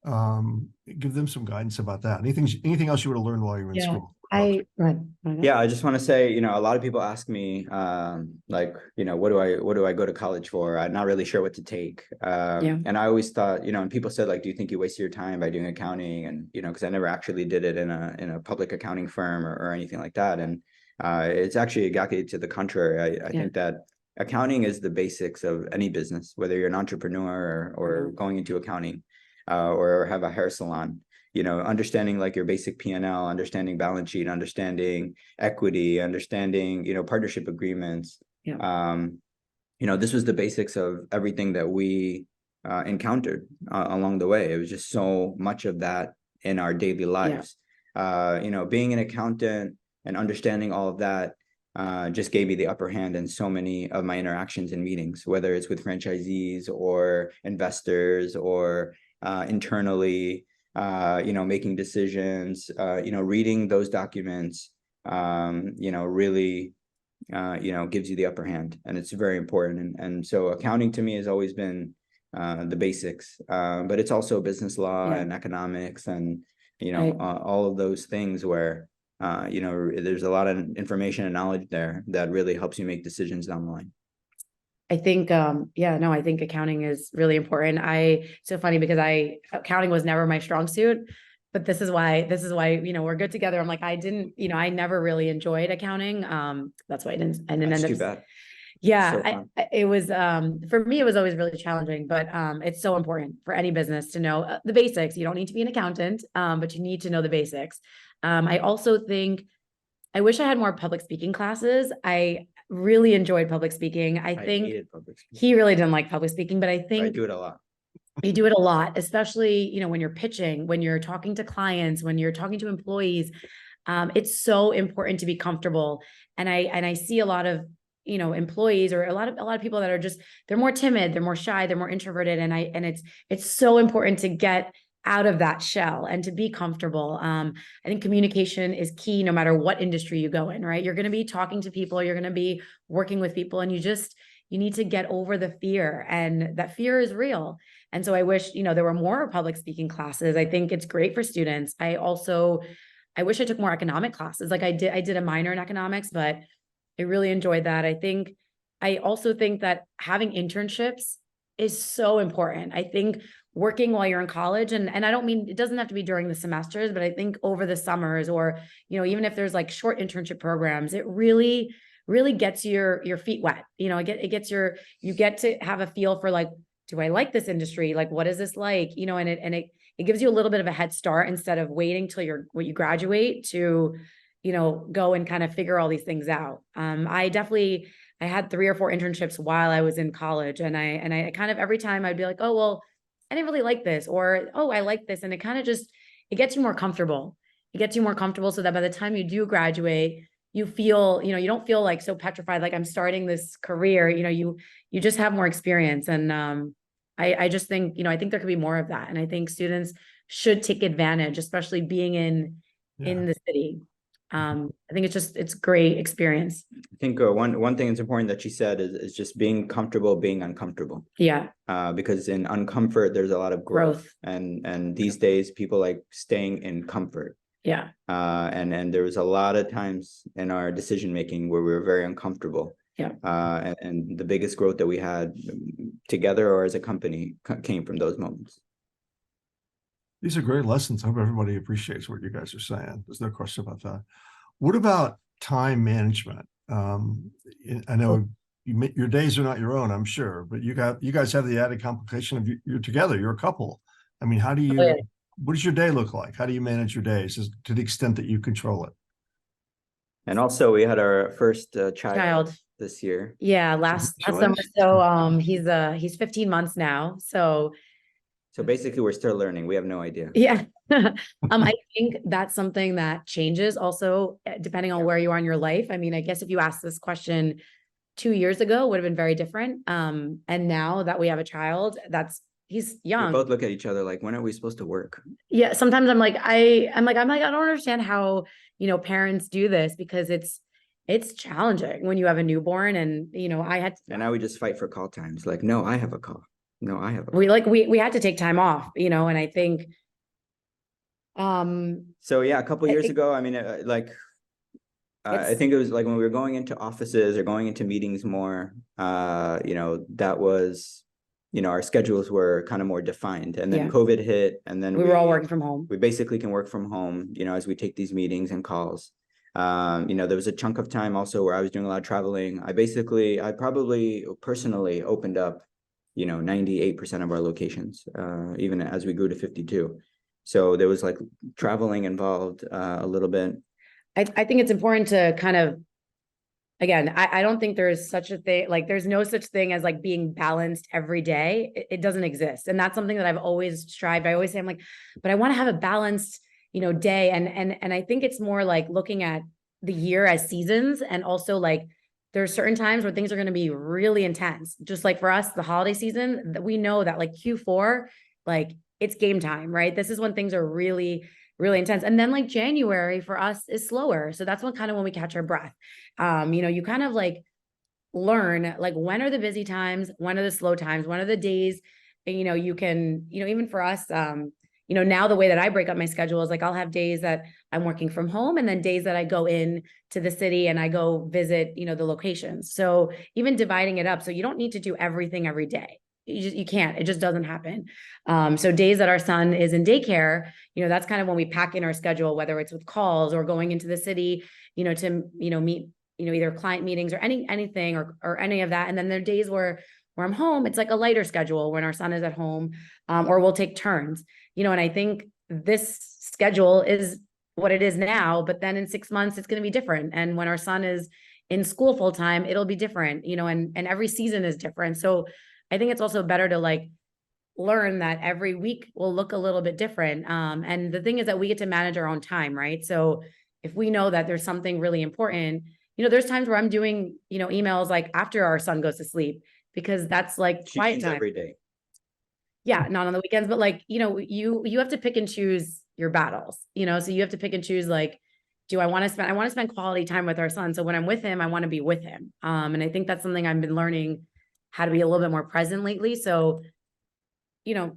Give them some guidance about that. Anything else you would have learned while you were in school? Yeah, I just want to say, a lot of people ask me, what do I go to college for? I'm not really sure what to take. And I always thought, and people said, like, do you think you wasted your time by doing accounting? And, because I never actually did it in a public accounting firm or anything like that. And it's actually exactly to the contrary. I think that accounting is the basics of any business, whether you're an entrepreneur or going into accounting, or have a hair salon. Understanding like your basic P&L, understanding balance sheet, understanding equity, understanding, partnership agreements. This was the basics of everything that we encountered along the way. It was just so much of that in our daily lives. Being an accountant and understanding all of that just gave me the upper hand in so many of my interactions and meetings, whether it's with franchisees or investors or internally, making decisions, reading those documents, really, gives you the upper hand, and it's very important. And so accounting to me has always been the basics, but it's also business law and economics and, all of those things where, there's a lot of information and knowledge there that really helps you make decisions down the line. I think, I think accounting is really important. It's so funny because accounting was never my strong suit, but this is why, we're good together. I'm like, I never really enjoyed accounting. That's why I didn't end up. Too bad. Yeah, it was, for me, it was always really challenging, but it's so important for any business to know the basics. You don't need to be an accountant, but you need to know the basics. I also think, I wish I had more public speaking classes. I really enjoyed public speaking. I think hated public speaking. He really didn't like public speaking, but I think I do it a lot. You do it a lot, especially, when you're pitching, when you're talking to clients, when you're talking to employees. It's so important to be comfortable. And I see a lot of, employees or a lot of people that are just, they're more timid, they're more shy, they're more introverted. And it's so important to get out of that shell and to be comfortable. I think communication is key no matter what industry you go in, right? You're going to be talking to people, you're going to be working with people, and you need to get over the fear, and that fear is real. And so I wish, there were more public speaking classes. I think it's great for students. I I wish I took more economic classes. Like I did a minor in economics, but I really enjoyed that. I also think that having internships is so important. I think working while you're in college, and I don't mean, it doesn't have to be during the semesters, but I think over the summers, or, you know, even if there's like short internship programs, it really gets your feet wet. You know, you get to have a feel for like, do I like this industry? Like, what is this like? You know, and it gives you a little bit of a head start instead of waiting till you graduate to, you know, go and kind of figure all these things out. I had 3 or 4 internships while I was in college, and I kind of, every time I'd be like, oh, well, I didn't really like this, or, oh, I like this. And it kind of just, it gets you more comfortable. It gets you more comfortable so that by the time you do graduate, you feel, you know, you don't feel like so petrified, like I'm starting this career, you know, you just have more experience. And I just think, you know, I think there could be more of that. And I think students should take advantage, especially being in the city. I think it's great experience. I think one thing that's important that she said is just being comfortable being uncomfortable. Yeah. Because in uncomfort there's a lot of growth. And these days people like staying in comfort. Yeah. And there was a lot of times in our decision making where we were very uncomfortable. Yeah. And the biggest growth that we had together or as a company came from those moments. These are great lessons. I hope everybody appreciates what you guys are saying. There's no question about that. What about time management? I know your days are not your own, I'm sure, but you guys have the added complication of you're together, you're a couple. I mean, what does your day look like? How do you manage your days to the extent that you control it? And also we had our first child this year. Yeah, last summer. So he's 15 months now. So basically we're still learning. We have no idea. Yeah. I think that's something that changes also depending on where you are in your life. I mean, I guess if you asked this question 2 years ago, it would have been very different. And now that we have a child, he's young. We both look at each other like, when are we supposed to work? Yeah. Sometimes I'm like, I don't understand how, you know, parents do this, because it's challenging when you have a newborn. And, you know, and now we just fight for call times. Like, no, I have a call. No, I have a call. We had to take time off, you know, and I think, so yeah, a couple of years ago, I mean, I think it was like when we were going into offices or going into meetings more, you know, that was, you know, our schedules were kind of more defined, and then COVID hit, and then we were all working from home. We basically can work from home, you know, as we take these meetings and calls. You know, there was a chunk of time also where I was doing a lot of traveling. I probably personally opened up, you know, 98% of our locations, even as we grew to 52. So there was like traveling involved a little bit. I think it's important to kind of, again, I don't think there's such a thing, like there's no such thing as like being balanced every day. It doesn't exist. And that's something that I've always strived. I always say, I'm like, but I want to have a balanced, you know, day. And I think it's more like looking at the year as seasons, and also like, there's certain times where things are going to be really intense. Just like for us, the holiday season, that we know that like Q4, like it's game time, right? This is when things are really, really intense. And then like January for us is slower. So that's when we catch our breath. You know, you kind of like learn like, when are the busy times? When are the slow times? When are the days? And, you know, you can, you know, even for us, you know, now the way that I break up my schedule is like, I'll have days that I'm working from home, and then days that I go in to the city and I go visit, you know, the locations. So even dividing it up, so you don't need to do everything every day. You can't, it just doesn't happen. So days that our son is in daycare, you know, that's kind of when we pack in our schedule, whether it's with calls or going into the city, you know, to, you know, meet, you know, either client meetings or anything or any of that. And then there are days where I'm home, it's like a lighter schedule when our son is at home, or we'll take turns, you know, and I think this schedule is what it is now, but then in 6 months, it's going to be different. And when our son is in school full time, it'll be different, you know, and every season is different. So I think it's also better to like learn that every week will look a little bit different. And the thing is that we get to manage our own time, right? So if we know that there's something really important, you know, there's times where I'm doing, you know, emails like after our son goes to sleep, because that's like quiet time every day. Yeah, not on the weekends, but like, you know, you have to pick and choose your battles, you know, so you have to pick and choose, like, I want to spend quality time with our son. So when I'm with him, I want to be with him. And I think that's something I've been learning how to be a little bit more present lately. So, you know,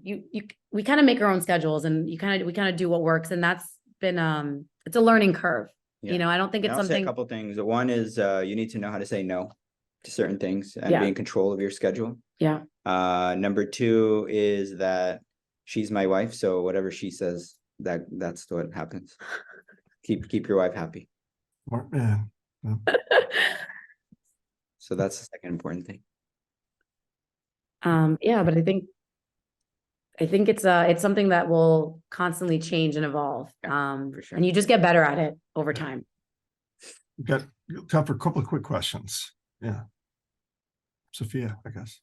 we kind of make our own schedules, and we kind of do what works. And that's been, it's a learning curve. Yeah. You know, I don't think And it's I'll say a something, couple things. One is you need to know how to say no to certain things and Yeah. be in control of your schedule. yeah. Number two is that she's my wife, so whatever she says, that's what happens. Keep your wife happy. Smart man. Yeah. So that's the second important thing. Yeah, but I think it's something that will constantly change and evolve. For sure. And you just get better at it over time. We've got time for a couple of quick questions. Yeah. Sophia, I guess.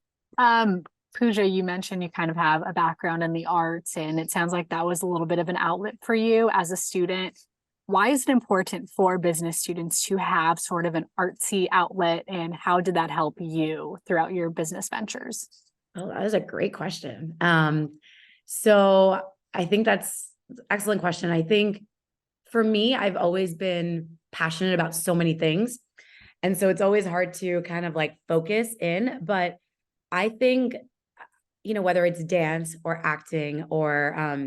Pooja, you mentioned you kind of have a background in the arts, and it sounds like that was a little bit of an outlet for you as a student. Why is it important for business students to have sort of an artsy outlet, and how did that help you throughout your business ventures? Oh, that is a great question. So I think that's an excellent question. I think for me, I've always been passionate about so many things. And so it's always hard to kind of like focus in, but I think, you know, whether it's dance or acting or,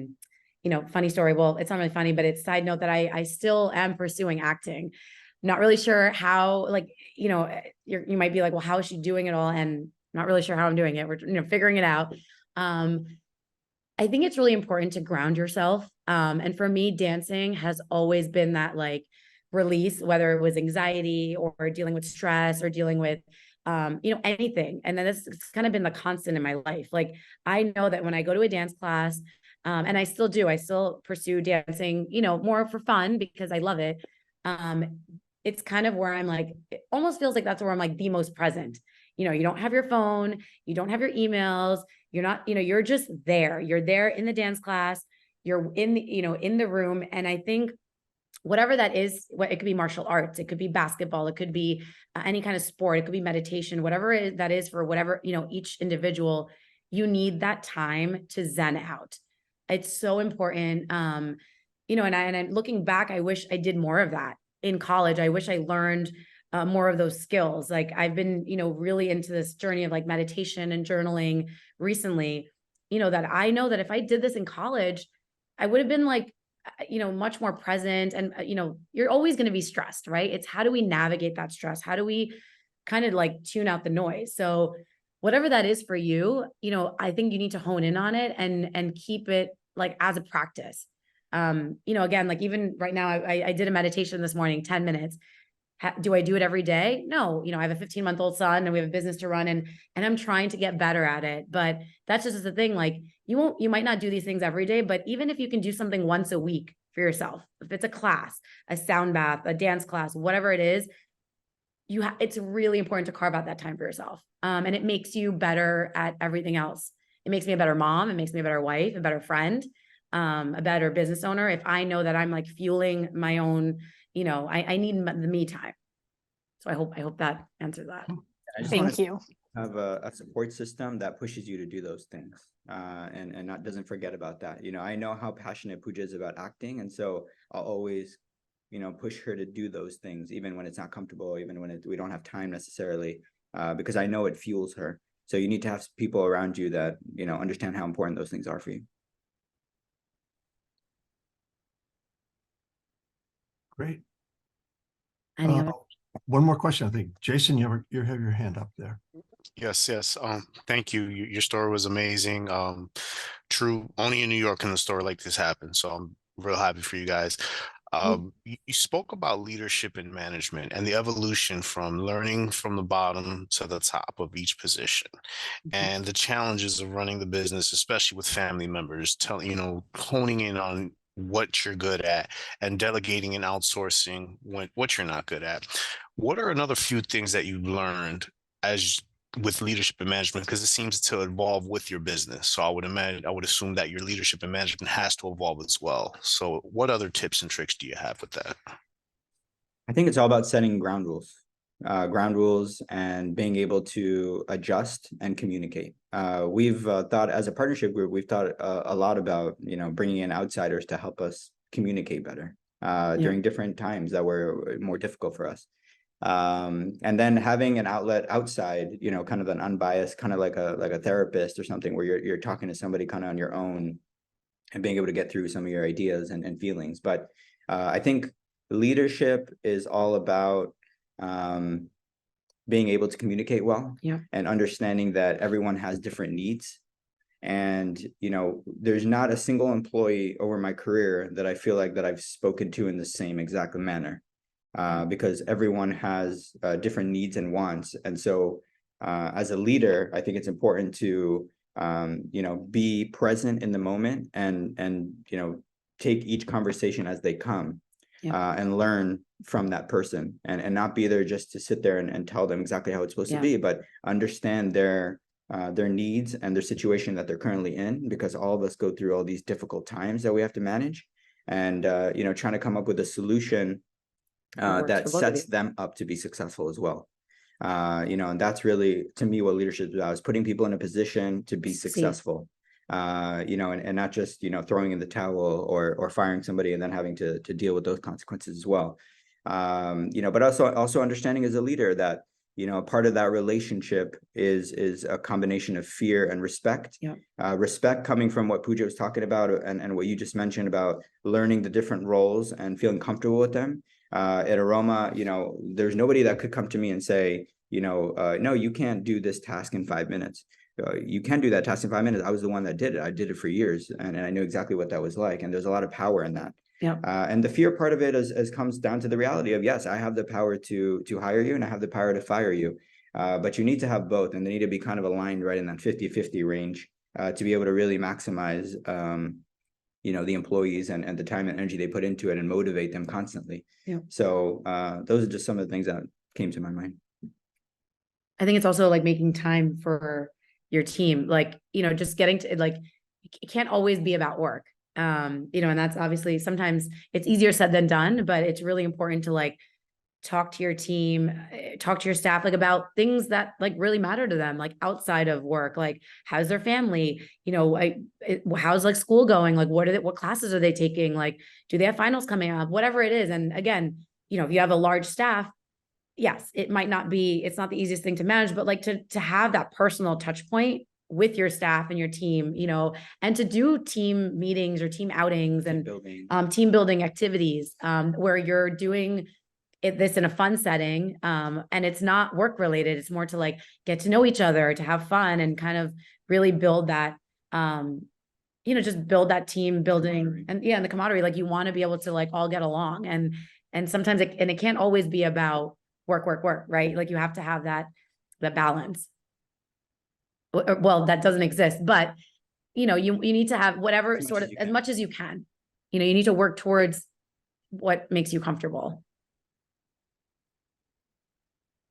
you know, funny story. Well, it's not really funny, but it's side note that I still am pursuing acting. Not really sure how, like, you know, you might be like, well, how is she doing it all? And not really sure how I'm doing it. We're, you know, figuring it out. I think it's really important to ground yourself. And for me, dancing has always been that like release, whether it was anxiety or dealing with stress or dealing with, you know, anything. And then it's kind of been the constant in my life. Like, I know that when I go to a dance class, and I still do, I still pursue dancing, you know, more for fun because I love it. It's kind of where I'm like, it almost feels like that's where I'm like the most present. You know, you don't have your phone, you don't have your emails, you're not, you know, you're just there. You're there in the dance class, you're in the, you know, in the room. And I think whatever that is, what it could be martial arts, it could be basketball, it could be any kind of sport, it could be meditation, whatever that is for whatever, you know, each individual, you need that time to zen out. It's so important. You know, and I'm looking back, I wish I did more of that in college. I wish I learned more of those skills. Like I've been, you know, really into this journey of like meditation and journaling recently, you know, that I know that if I did this in college, I would have been like, you know, much more present. And, you know, you're always going to be stressed, right? It's how do we navigate that stress? How do we kind of like tune out the noise? So whatever that is for you, you know, I think you need to hone in on it and keep it like as a practice. You know, again, like even right now, I did a meditation this morning, 10 minutes. Do I do it every day? No, you know, I have a 15-month-old son and we have a business to run and I'm trying to get better at it. But that's just the thing. Like you might not do these things every day, but even if you can do something once a week for yourself, if it's a class, a sound bath, a dance class, whatever it is, it's really important to carve out that time for yourself. And it makes you better at everything else. It makes me a better mom. It makes me a better wife, a better friend, a better business owner. If I know that I'm like fueling my own, you know, I need the me time. So I hope that answers that. I just Thank you. have a support system that pushes you to do those things, and not doesn't forget about that. You know, I know how passionate Pooja is about acting, and so I'll always, you know, push her to do those things, even when it's not comfortable, even when we don't have time necessarily, because I know it fuels her. So you need to have people around you that, you know, understand how important those things are for you. Great. Any other? One more question, I think. Jason, you have your hand up there. Yes. Thank you. Your story was amazing. True. Only in New York can a story like this happen. So I'm real happy for you guys. You spoke about leadership and management and the evolution from learning from the bottom to the top of each position and the challenges of running the business, especially with family members, honing in on what you're good at and delegating and outsourcing what you're not good at. What are another few things that you learned as with leadership and management, because it seems to evolve with your business? So I would assume that your leadership and management has to evolve as well. So what other tips and tricks do you have with that? I think it's all about setting ground rules and being able to adjust and communicate. We've thought as a partnership group, we've thought a lot about, you know, bringing in outsiders to help us communicate better during different times that were more difficult for us. And then having an outlet outside, you know, kind of an unbiased, kind of like a therapist or something, where you're talking to somebody kind of on your own, and being able to get through some of your ideas and feelings. But I think leadership is all about being able to communicate well, and understanding that everyone has different needs. And, there's not a single employee over my career that I feel like that I've spoken to in the same exact manner, because everyone has different needs and wants. And so as a leader, I think it's important to, be present in the moment and take each conversation as they come, and learn from that person, and not be there just to sit there and tell them exactly how it's supposed to be, but understand their needs and their situation that they're currently in, because all of us go through all these difficult times that we have to manage, and trying to come up with a solution that sets them up to be successful as well. And that's really, to me, what leadership is about, is putting people in a position to be successful, and not just, throwing in the towel or firing somebody and then having to deal with those consequences as well. But also understanding as a leader that, part of that relationship is a combination of fear and respect. Respect coming from what Pooja was talking about, and what you just mentioned about learning the different roles and feeling comfortable with them. At Aroma, there's nobody that could come to me and say, no, you can't do this task in 5 minutes. You can do that task in 5 minutes. I was the one that did it. I did it for years, and I knew exactly what that was like. And there's a lot of power in that. And the fear part of it is comes down to the reality of, yes, I have the power to hire you, and I have the power to fire you. But you need to have both, and they need to be kind of aligned right in that 50-50 range, to be able to really maximize, the employees and the time and energy they put into it, and motivate them constantly. So those are just some of the things that came to my mind. I think it's also like making time for your team, like, just getting to, like, it can't always be about work. And that's obviously, sometimes it's easier said than done, but it's really important to like talk to your team, talk to your staff, like about things that like really matter to them, like outside of work, like how's their family, how's like school going? Like, what classes are they taking? Like, do they have finals coming up? Whatever it is. And again, if you have a large staff, yes, it's not the easiest thing to manage, but like to have that personal touch point with your staff and your team, and to do team meetings or team outings and team building activities, where you're doing this in a fun setting, and it's not work related. It's more to like get to know each other, to have fun, and kind of really build that, just build that team building, and the camaraderie. Like, you want to be able to like all get along, and sometimes it can't always be about work, right? Like, you have to have that balance. Well, that doesn't exist, but you need to have whatever sort of, as much as you can, you need to work towards what makes you comfortable.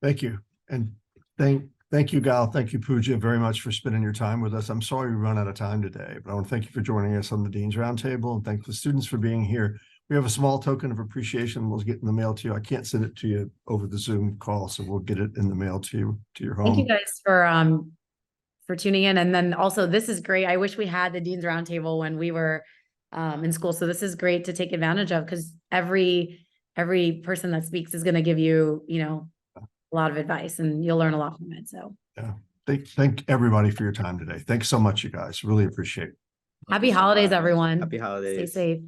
Thank you. And thank you, Gal. Thank you, Pooja, very much for spending your time with us. I'm sorry we run out of time today, but I want to thank you for joining us on the Dean's Roundtable, and thank the students for being here. We have a small token of appreciation. We'll get in the mail to you. I can't send it to you over the Zoom call, so we'll get it in the mail to you, to your home. Thank you guys for tuning in. And then also, this is great. I wish we had the Dean's Roundtable when we were in school. So this is great to take advantage of, because every person that speaks is going to give you, a lot of advice, and you'll learn a lot from it. So thank everybody for your time today. Thanks so much, you guys. Really appreciate it. Happy holidays, everyone. Happy holidays. Stay safe.